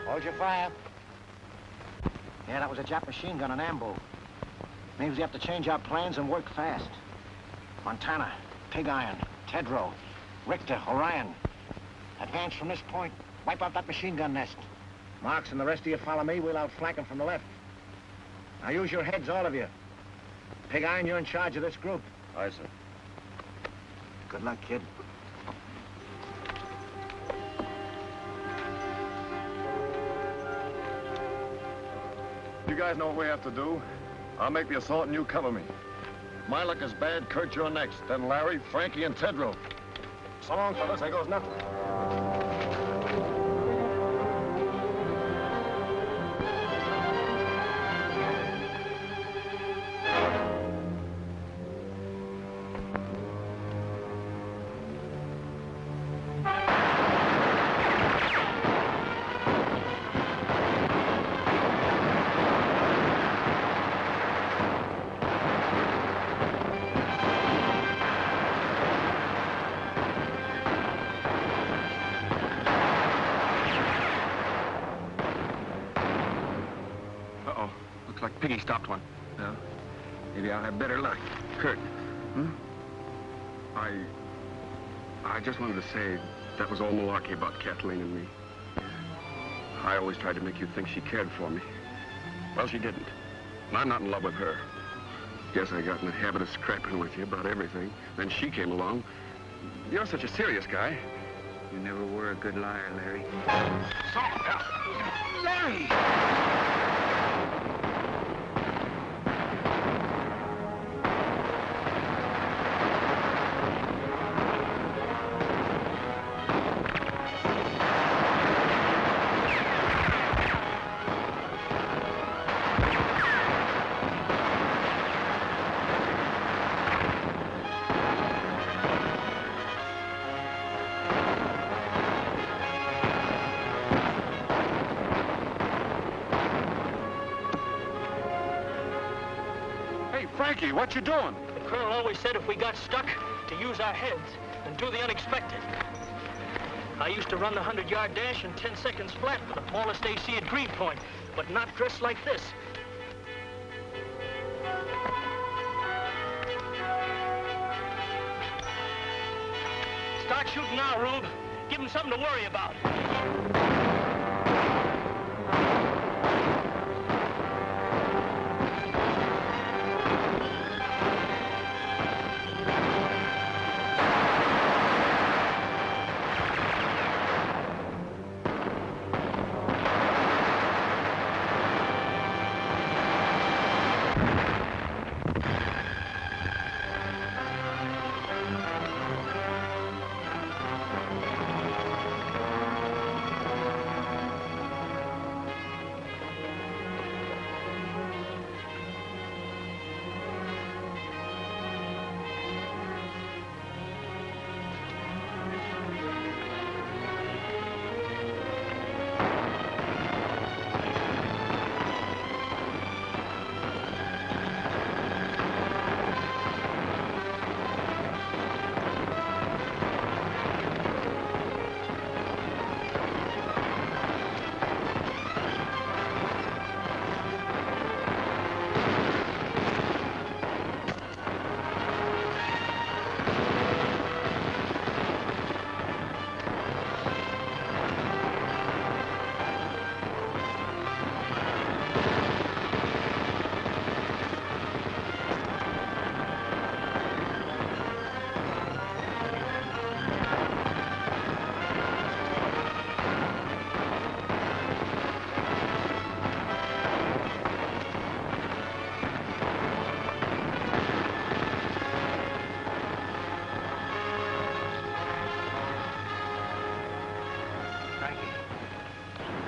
Hold your fire. Yeah, that was a Jap machine gun on ambo. Means we have to change our plans and work fast. Montana, Pig Iron, Tedrow, Richter, Orion. Advance from this point. Wipe out that machine gun nest. Marks and the rest of you follow me. We'll outflank them from the left. Now use your heads, all of you. Pig Iron, you're in charge of this group. Aye, sir. Good luck, kid. You guys know what we have to do. I'll make the assault and you cover me. If my luck is bad, Kurt, you're next. Then Larry, Frankie, and Tedrow. So long, fellas. There goes nothing. Piggy stopped one. Yeah? Maybe I'll have better luck. Kurt. I just wanted to say that was all malarkey about Kathleen and me. I always tried to make you think she cared for me. Well, she didn't. And I'm not in love with her. Guess I got in the habit of scrapping with you about everything. Then she came along. You're such a serious guy. You never were a good liar, Larry. Larry! Frankie, what you doing? The colonel always said if we got stuck, to use our heads and do the unexpected. I used to run the 100-yard dash in 10 seconds flat with the smallest AC at Green Point, but not dressed like this. Start shooting now, Rube. Give him something to worry about.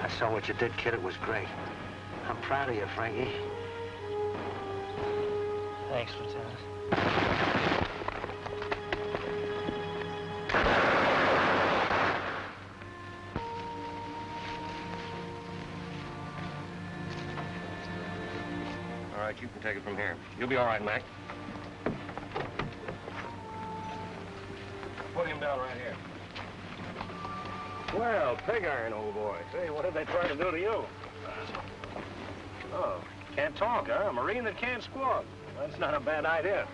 I saw what you did, kid. It was great. I'm proud of you, Frankie. Thanks, Lieutenant. All right, you can take it from here. You'll be all right, Mac. Put him down right here. Well, pig iron, old boy. Say, what did they try to do to you? Oh, can't talk, huh? A Marine that can't squawk. That's not a bad idea.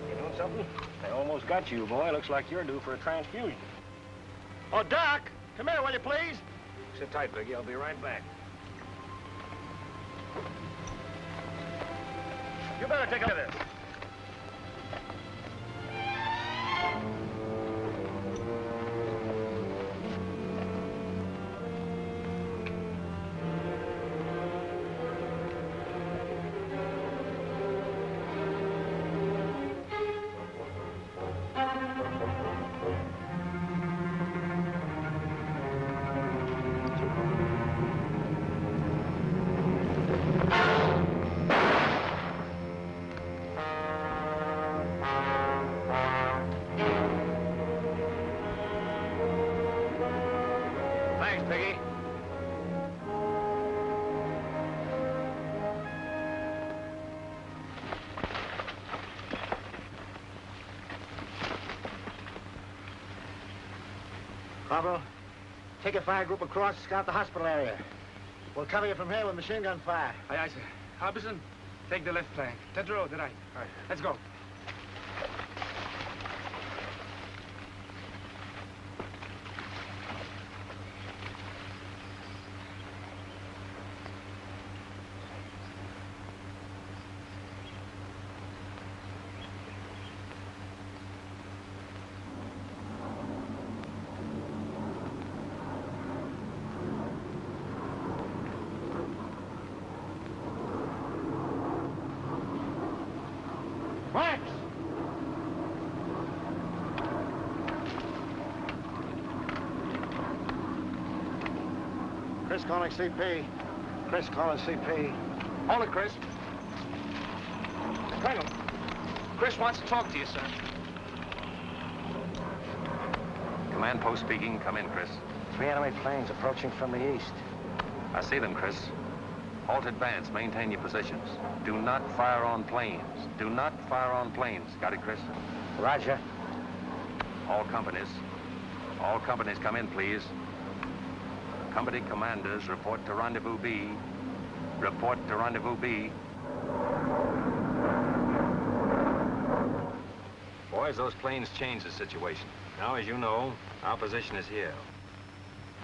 You doing something? I almost got you, boy. Looks like you're due for a transfusion. Oh, Doc! Come here, will you, please? Sit tight, Biggie. I'll be right back. You better take a look at this. Corporal, take a fire group across, scout the hospital area. We'll cover you from here with machine gun fire. Aye, aye, sir. Harbison, take the left flank. Tedrow, the right. All right, let's go. Chris calling CP. Chris calling CP. Hold it, Chris. Colonel, Chris wants to talk to you, sir. Command post speaking. Come in, Chris. 3 enemy planes approaching from the east. I see them, Chris. Halt advance. Maintain your positions. Do not fire on planes. Do not fire on planes. Got it, Chris? Roger. All companies come in, please. Company commanders, report to Rendezvous B. Report to Rendezvous B. Boys, those planes changed the situation. Now, as you know, our position is here.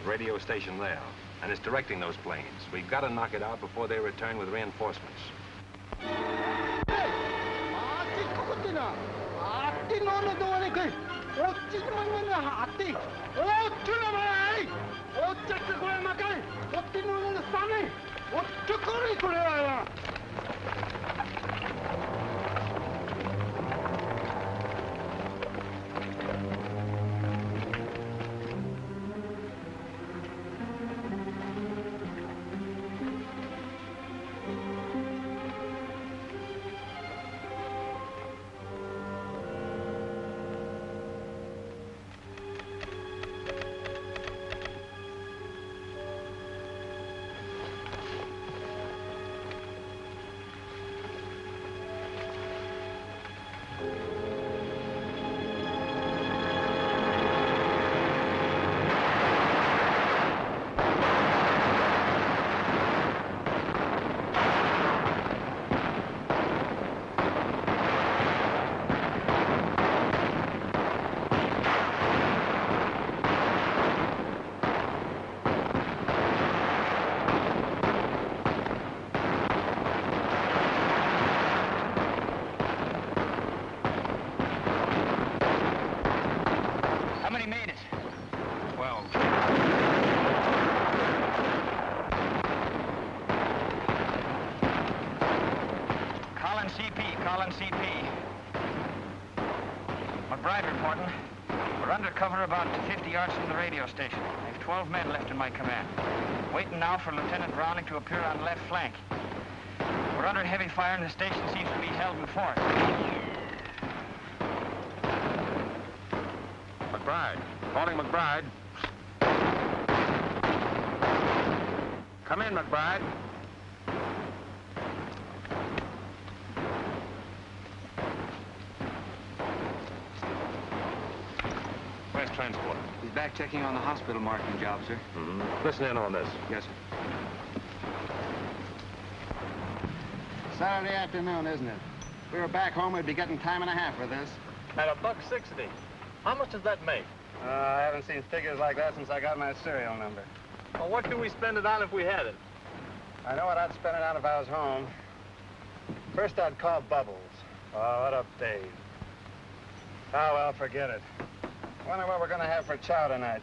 The radio station there. And it's directing those planes. We've got to knock it out before they return with reinforcements. Calling CP. McBride reporting. We're under cover about 50 yards from the radio station. I have 12 men left in my command. Waiting now for Lieutenant Browning to appear on the left flank. We're under heavy fire and the station seems to be held in fort. McBride. Calling McBride. Come in, McBride. transport? He's back checking on the hospital marking job, sir. Listen in on this. Yes, sir. Saturday afternoon, isn't it? If we were back home, we'd be getting time and a half for this. At $1.60. How much does that make? I haven't seen figures like that since I got my serial number. Well, what could we spend it on if we had it? I know what I'd spend it on if I was home. First, I'd call Bubbles. Oh, what a Dave. Oh, well, forget it. Wonder what we're gonna have for chow tonight.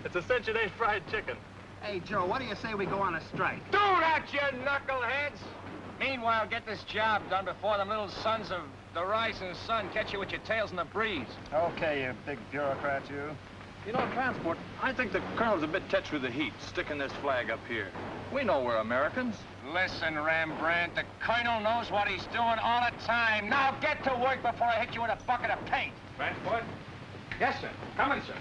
It's a cinch it ain't fried chicken. Hey, Joe, what do you say we go on a strike? Do that, you knuckleheads! Meanwhile, get this job done before them little sons of the rising sun catch you with your tails in the breeze. Okay, you big bureaucrat, you. You know, transport, I think the colonel's a bit touched with the heat, sticking this flag up here. We know we're Americans. Listen, Rembrandt, the colonel knows what he's doing all the time. Now get to work before I hit you with a bucket of paint. Transport? Yes, sir. Come in, sir.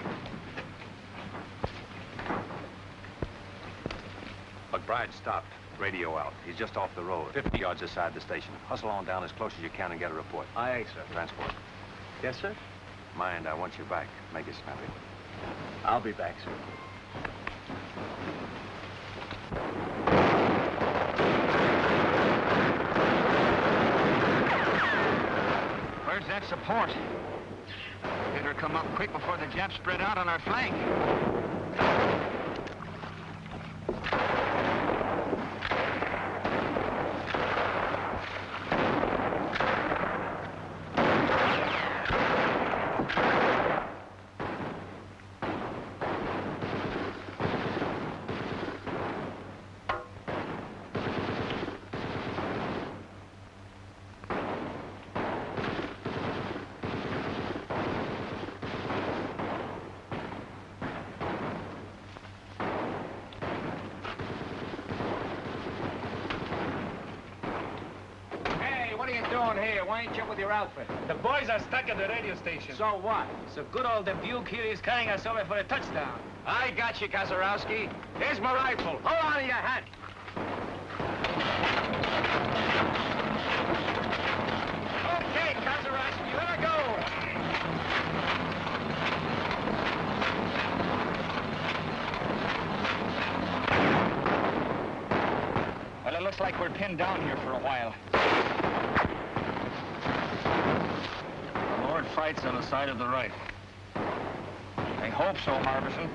McBride stopped. Radio out. He's just off the road, 50 yards aside the station. Hustle on down as close as you can and get a report. Aye, sir. Transport. Yes, sir? Mind, I want you back. Make it snappy. I'll be back, sir. Where's that support? Better come up quick before the Japs spread out on our flank. Why ain't you with your outfit? The boys are stuck at the radio station. So what? So good old Dubuque here is carrying us over for a touchdown. I got you, Kazarowski. Here's my rifle. Hold on to your hat. Okay, Kazarowski, let her go. Well, it looks like we're pinned down here for a while. Fights on the side of the right. I hope so, Harbison.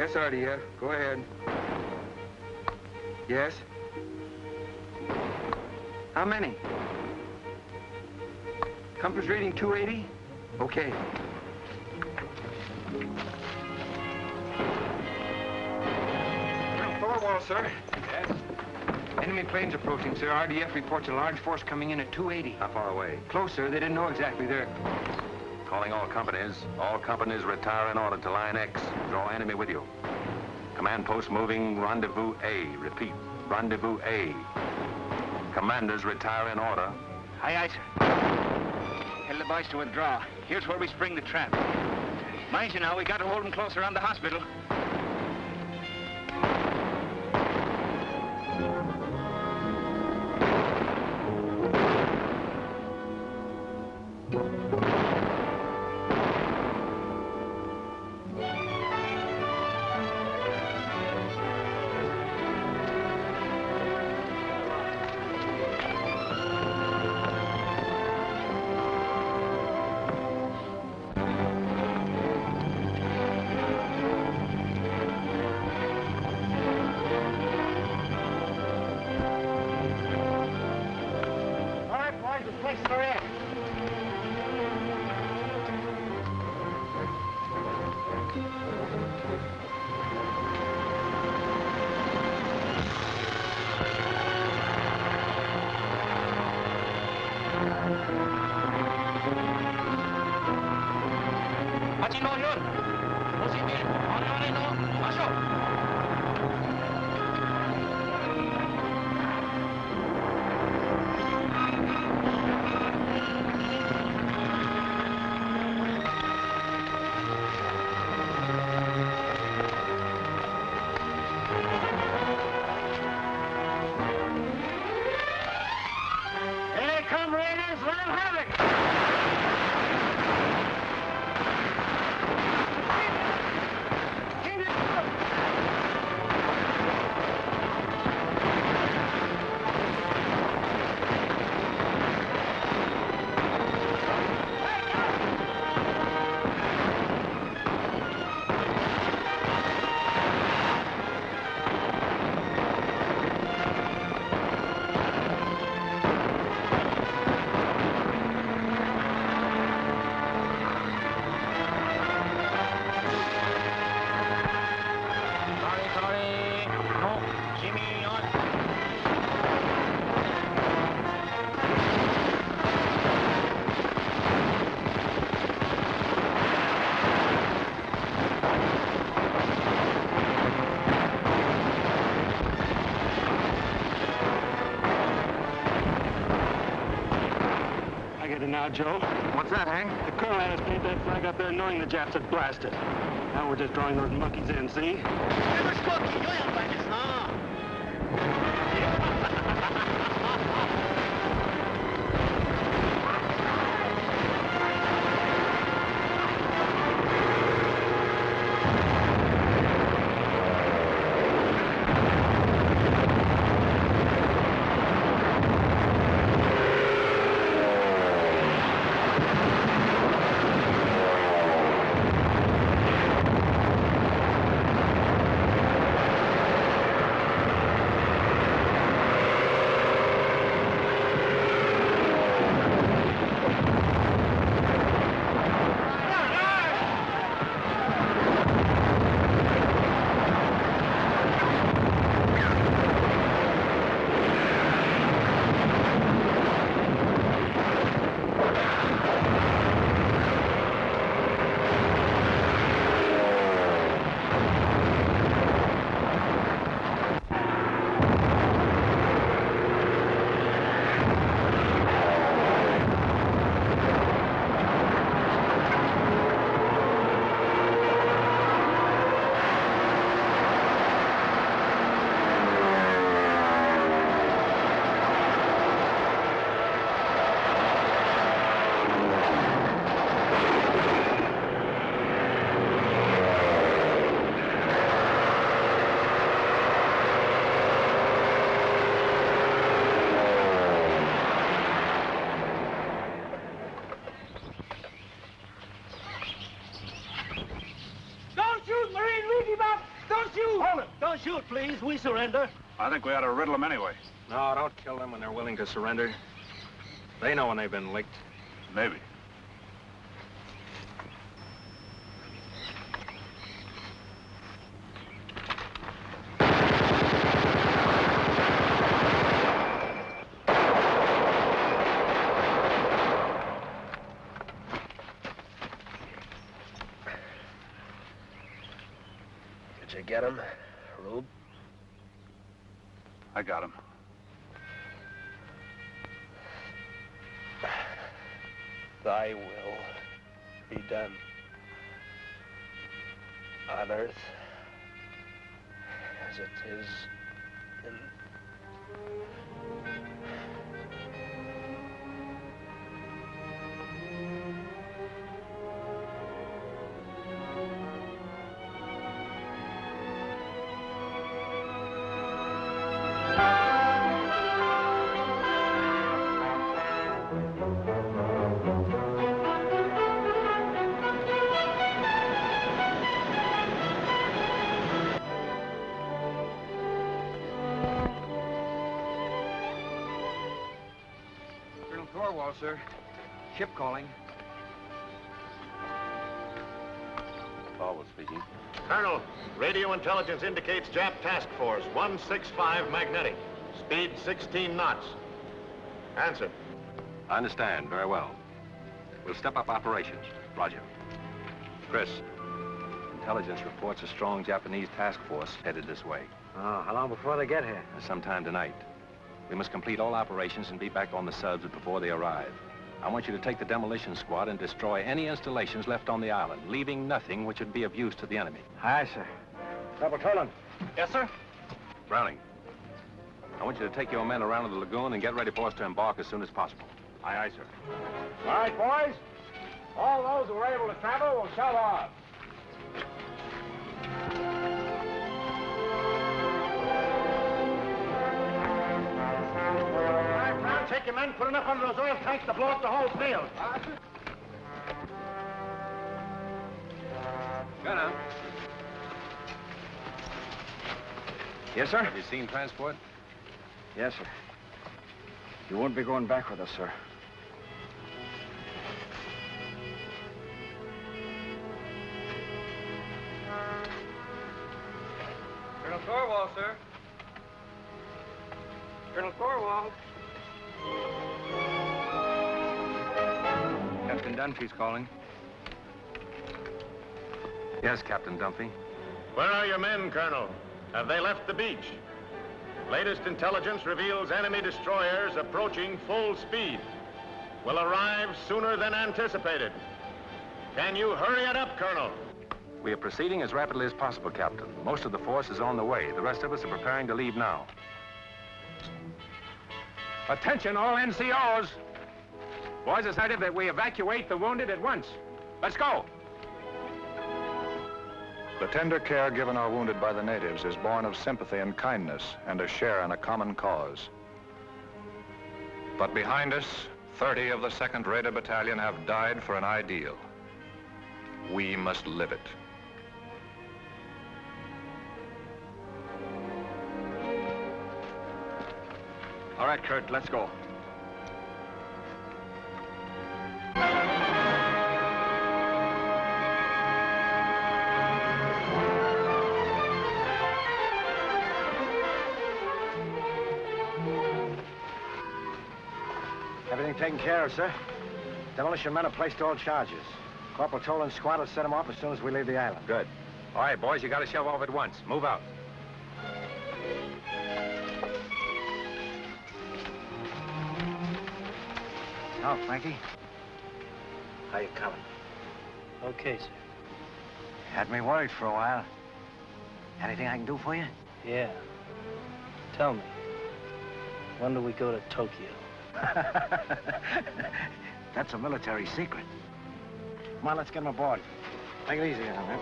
Yes, RDF. Go ahead. Yes? How many? Compass reading 280? Okay. Thorwald, sir. Yes? Enemy planes approaching, sir. RDF reports a large force coming in at 280. How far away? Close, sir. They didn't know exactly. They're... Calling all companies. All companies retire in order to line X. Draw enemy with you. Command post moving, rendezvous A. Repeat, rendezvous A. Commanders retire in order. Aye, aye, sir. Tell the boys to withdraw. Here's where we spring the trap. Mind you now, we got to hold them close around the hospital. Now, Joe. What's that, Hank? The colonel had us paint that flag up there knowing the Japs had blasted. Now we're just drawing those monkeys in, see? please. We surrender. I think we ought to riddle them anyway. No, don't kill them when they're willing to surrender. They know when they've been licked. Maybe. Did you get him, Rube? I got him. Thy will be done on earth as it is in... Colonel Thorwald, sir. Ship calling. Thorwald speaking. Colonel, radio intelligence indicates Jap task force 165 magnetic. Speed 16 knots. Answer. I understand. Very well. We'll step up operations. Roger. Chris, intelligence reports a strong Japanese task force headed this way. Oh, how long before they get here? Sometime tonight. We must complete all operations and be back on the subs before they arrive. I want you to take the demolition squad and destroy any installations left on the island, leaving nothing which would be of use to the enemy. Aye, sir. Double Toland. Yes, sir? Browning, I want you to take your men around to the lagoon and get ready for us to embark as soon as possible. Aye, aye, sir. All right, boys. All those who are able to travel will shove off. Take your men, put enough under those oil tanks to blow up the whole field. Go now. Yes, sir? Have you seen transport? Yes, sir. You won't be going back with us, sir. Colonel Thorwald, sir. Colonel Thorwald. Captain Dunphy's calling. Yes, Captain Dunphy. Where are your men, Colonel? Have they left the beach? Latest intelligence reveals enemy destroyers approaching full speed. Will arrive sooner than anticipated. Can you hurry it up, Colonel? We are proceeding as rapidly as possible, Captain. Most of the force is on the way. The rest of us are preparing to leave now. Attention, all NCOs. Boys decided that we evacuate the wounded at once. Let's go. The tender care given our wounded by the natives is born of sympathy and kindness and a share in a common cause. But behind us, 30 of the 2nd Raider Battalion have died for an ideal. We must live it. All right, Kurt, let's go. Everything taken care of, sir. Demolition men have placed all charges. Corporal Toland's squad will set them off as soon as we leave the island. Good. All right, boys, you got to shove off at once. Move out. Now, Frankie. How you coming? Okay, sir. Had me worried for a while. Anything I can do for you? Yeah. Tell me, when do we go to Tokyo? That's a military secret. Come on, let's get him aboard. Take it easy now, man.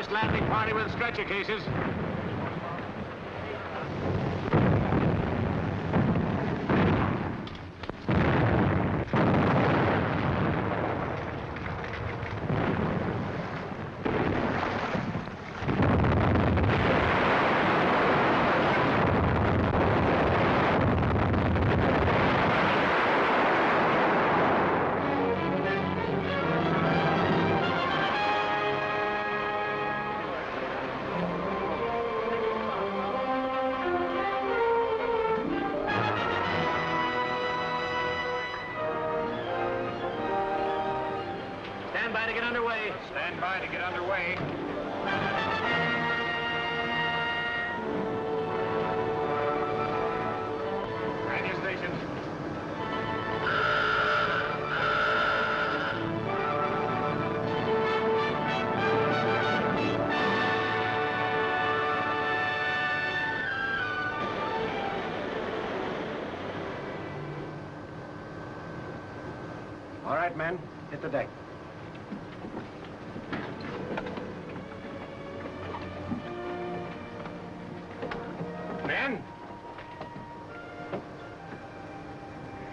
this landing party with stretcher cases. Stand by to get underway. Stand by to get underway. At your stations. All right, men, hit the deck. Men,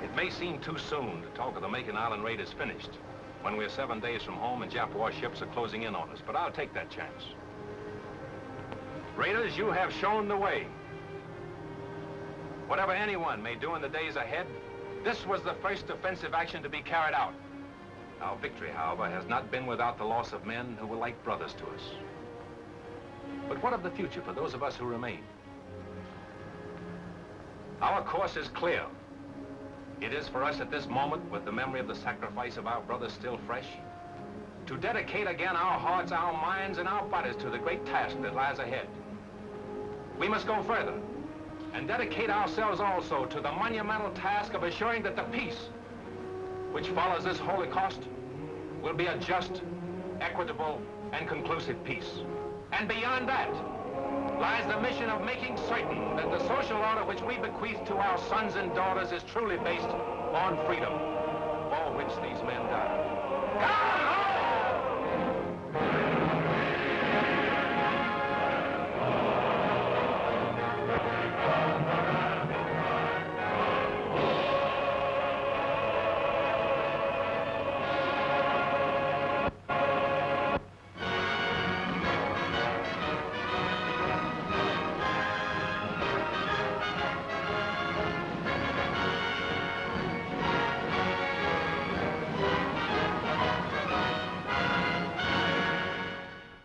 It may seem too soon to talk of the Makin Island raid is finished, when we're 7 days from home and Jap warships are closing in on us, but I'll take that chance. Raiders, you have shown the way. Whatever anyone may do in the days ahead, this was the first offensive action to be carried out. Our victory, however, has not been without the loss of men who were like brothers to us. But what of the future for those of us who remain? Our course is clear. It is for us at this moment, with the memory of the sacrifice of our brothers still fresh, to dedicate again our hearts, our minds, and our bodies to the great task that lies ahead. We must go further and dedicate ourselves also to the monumental task of assuring that the peace which follows this Holocaust will be a just, equitable, and conclusive peace. And beyond that lies the mission of making certain that the social order which we bequeath to our sons and daughters is truly based on freedom, for which these men died.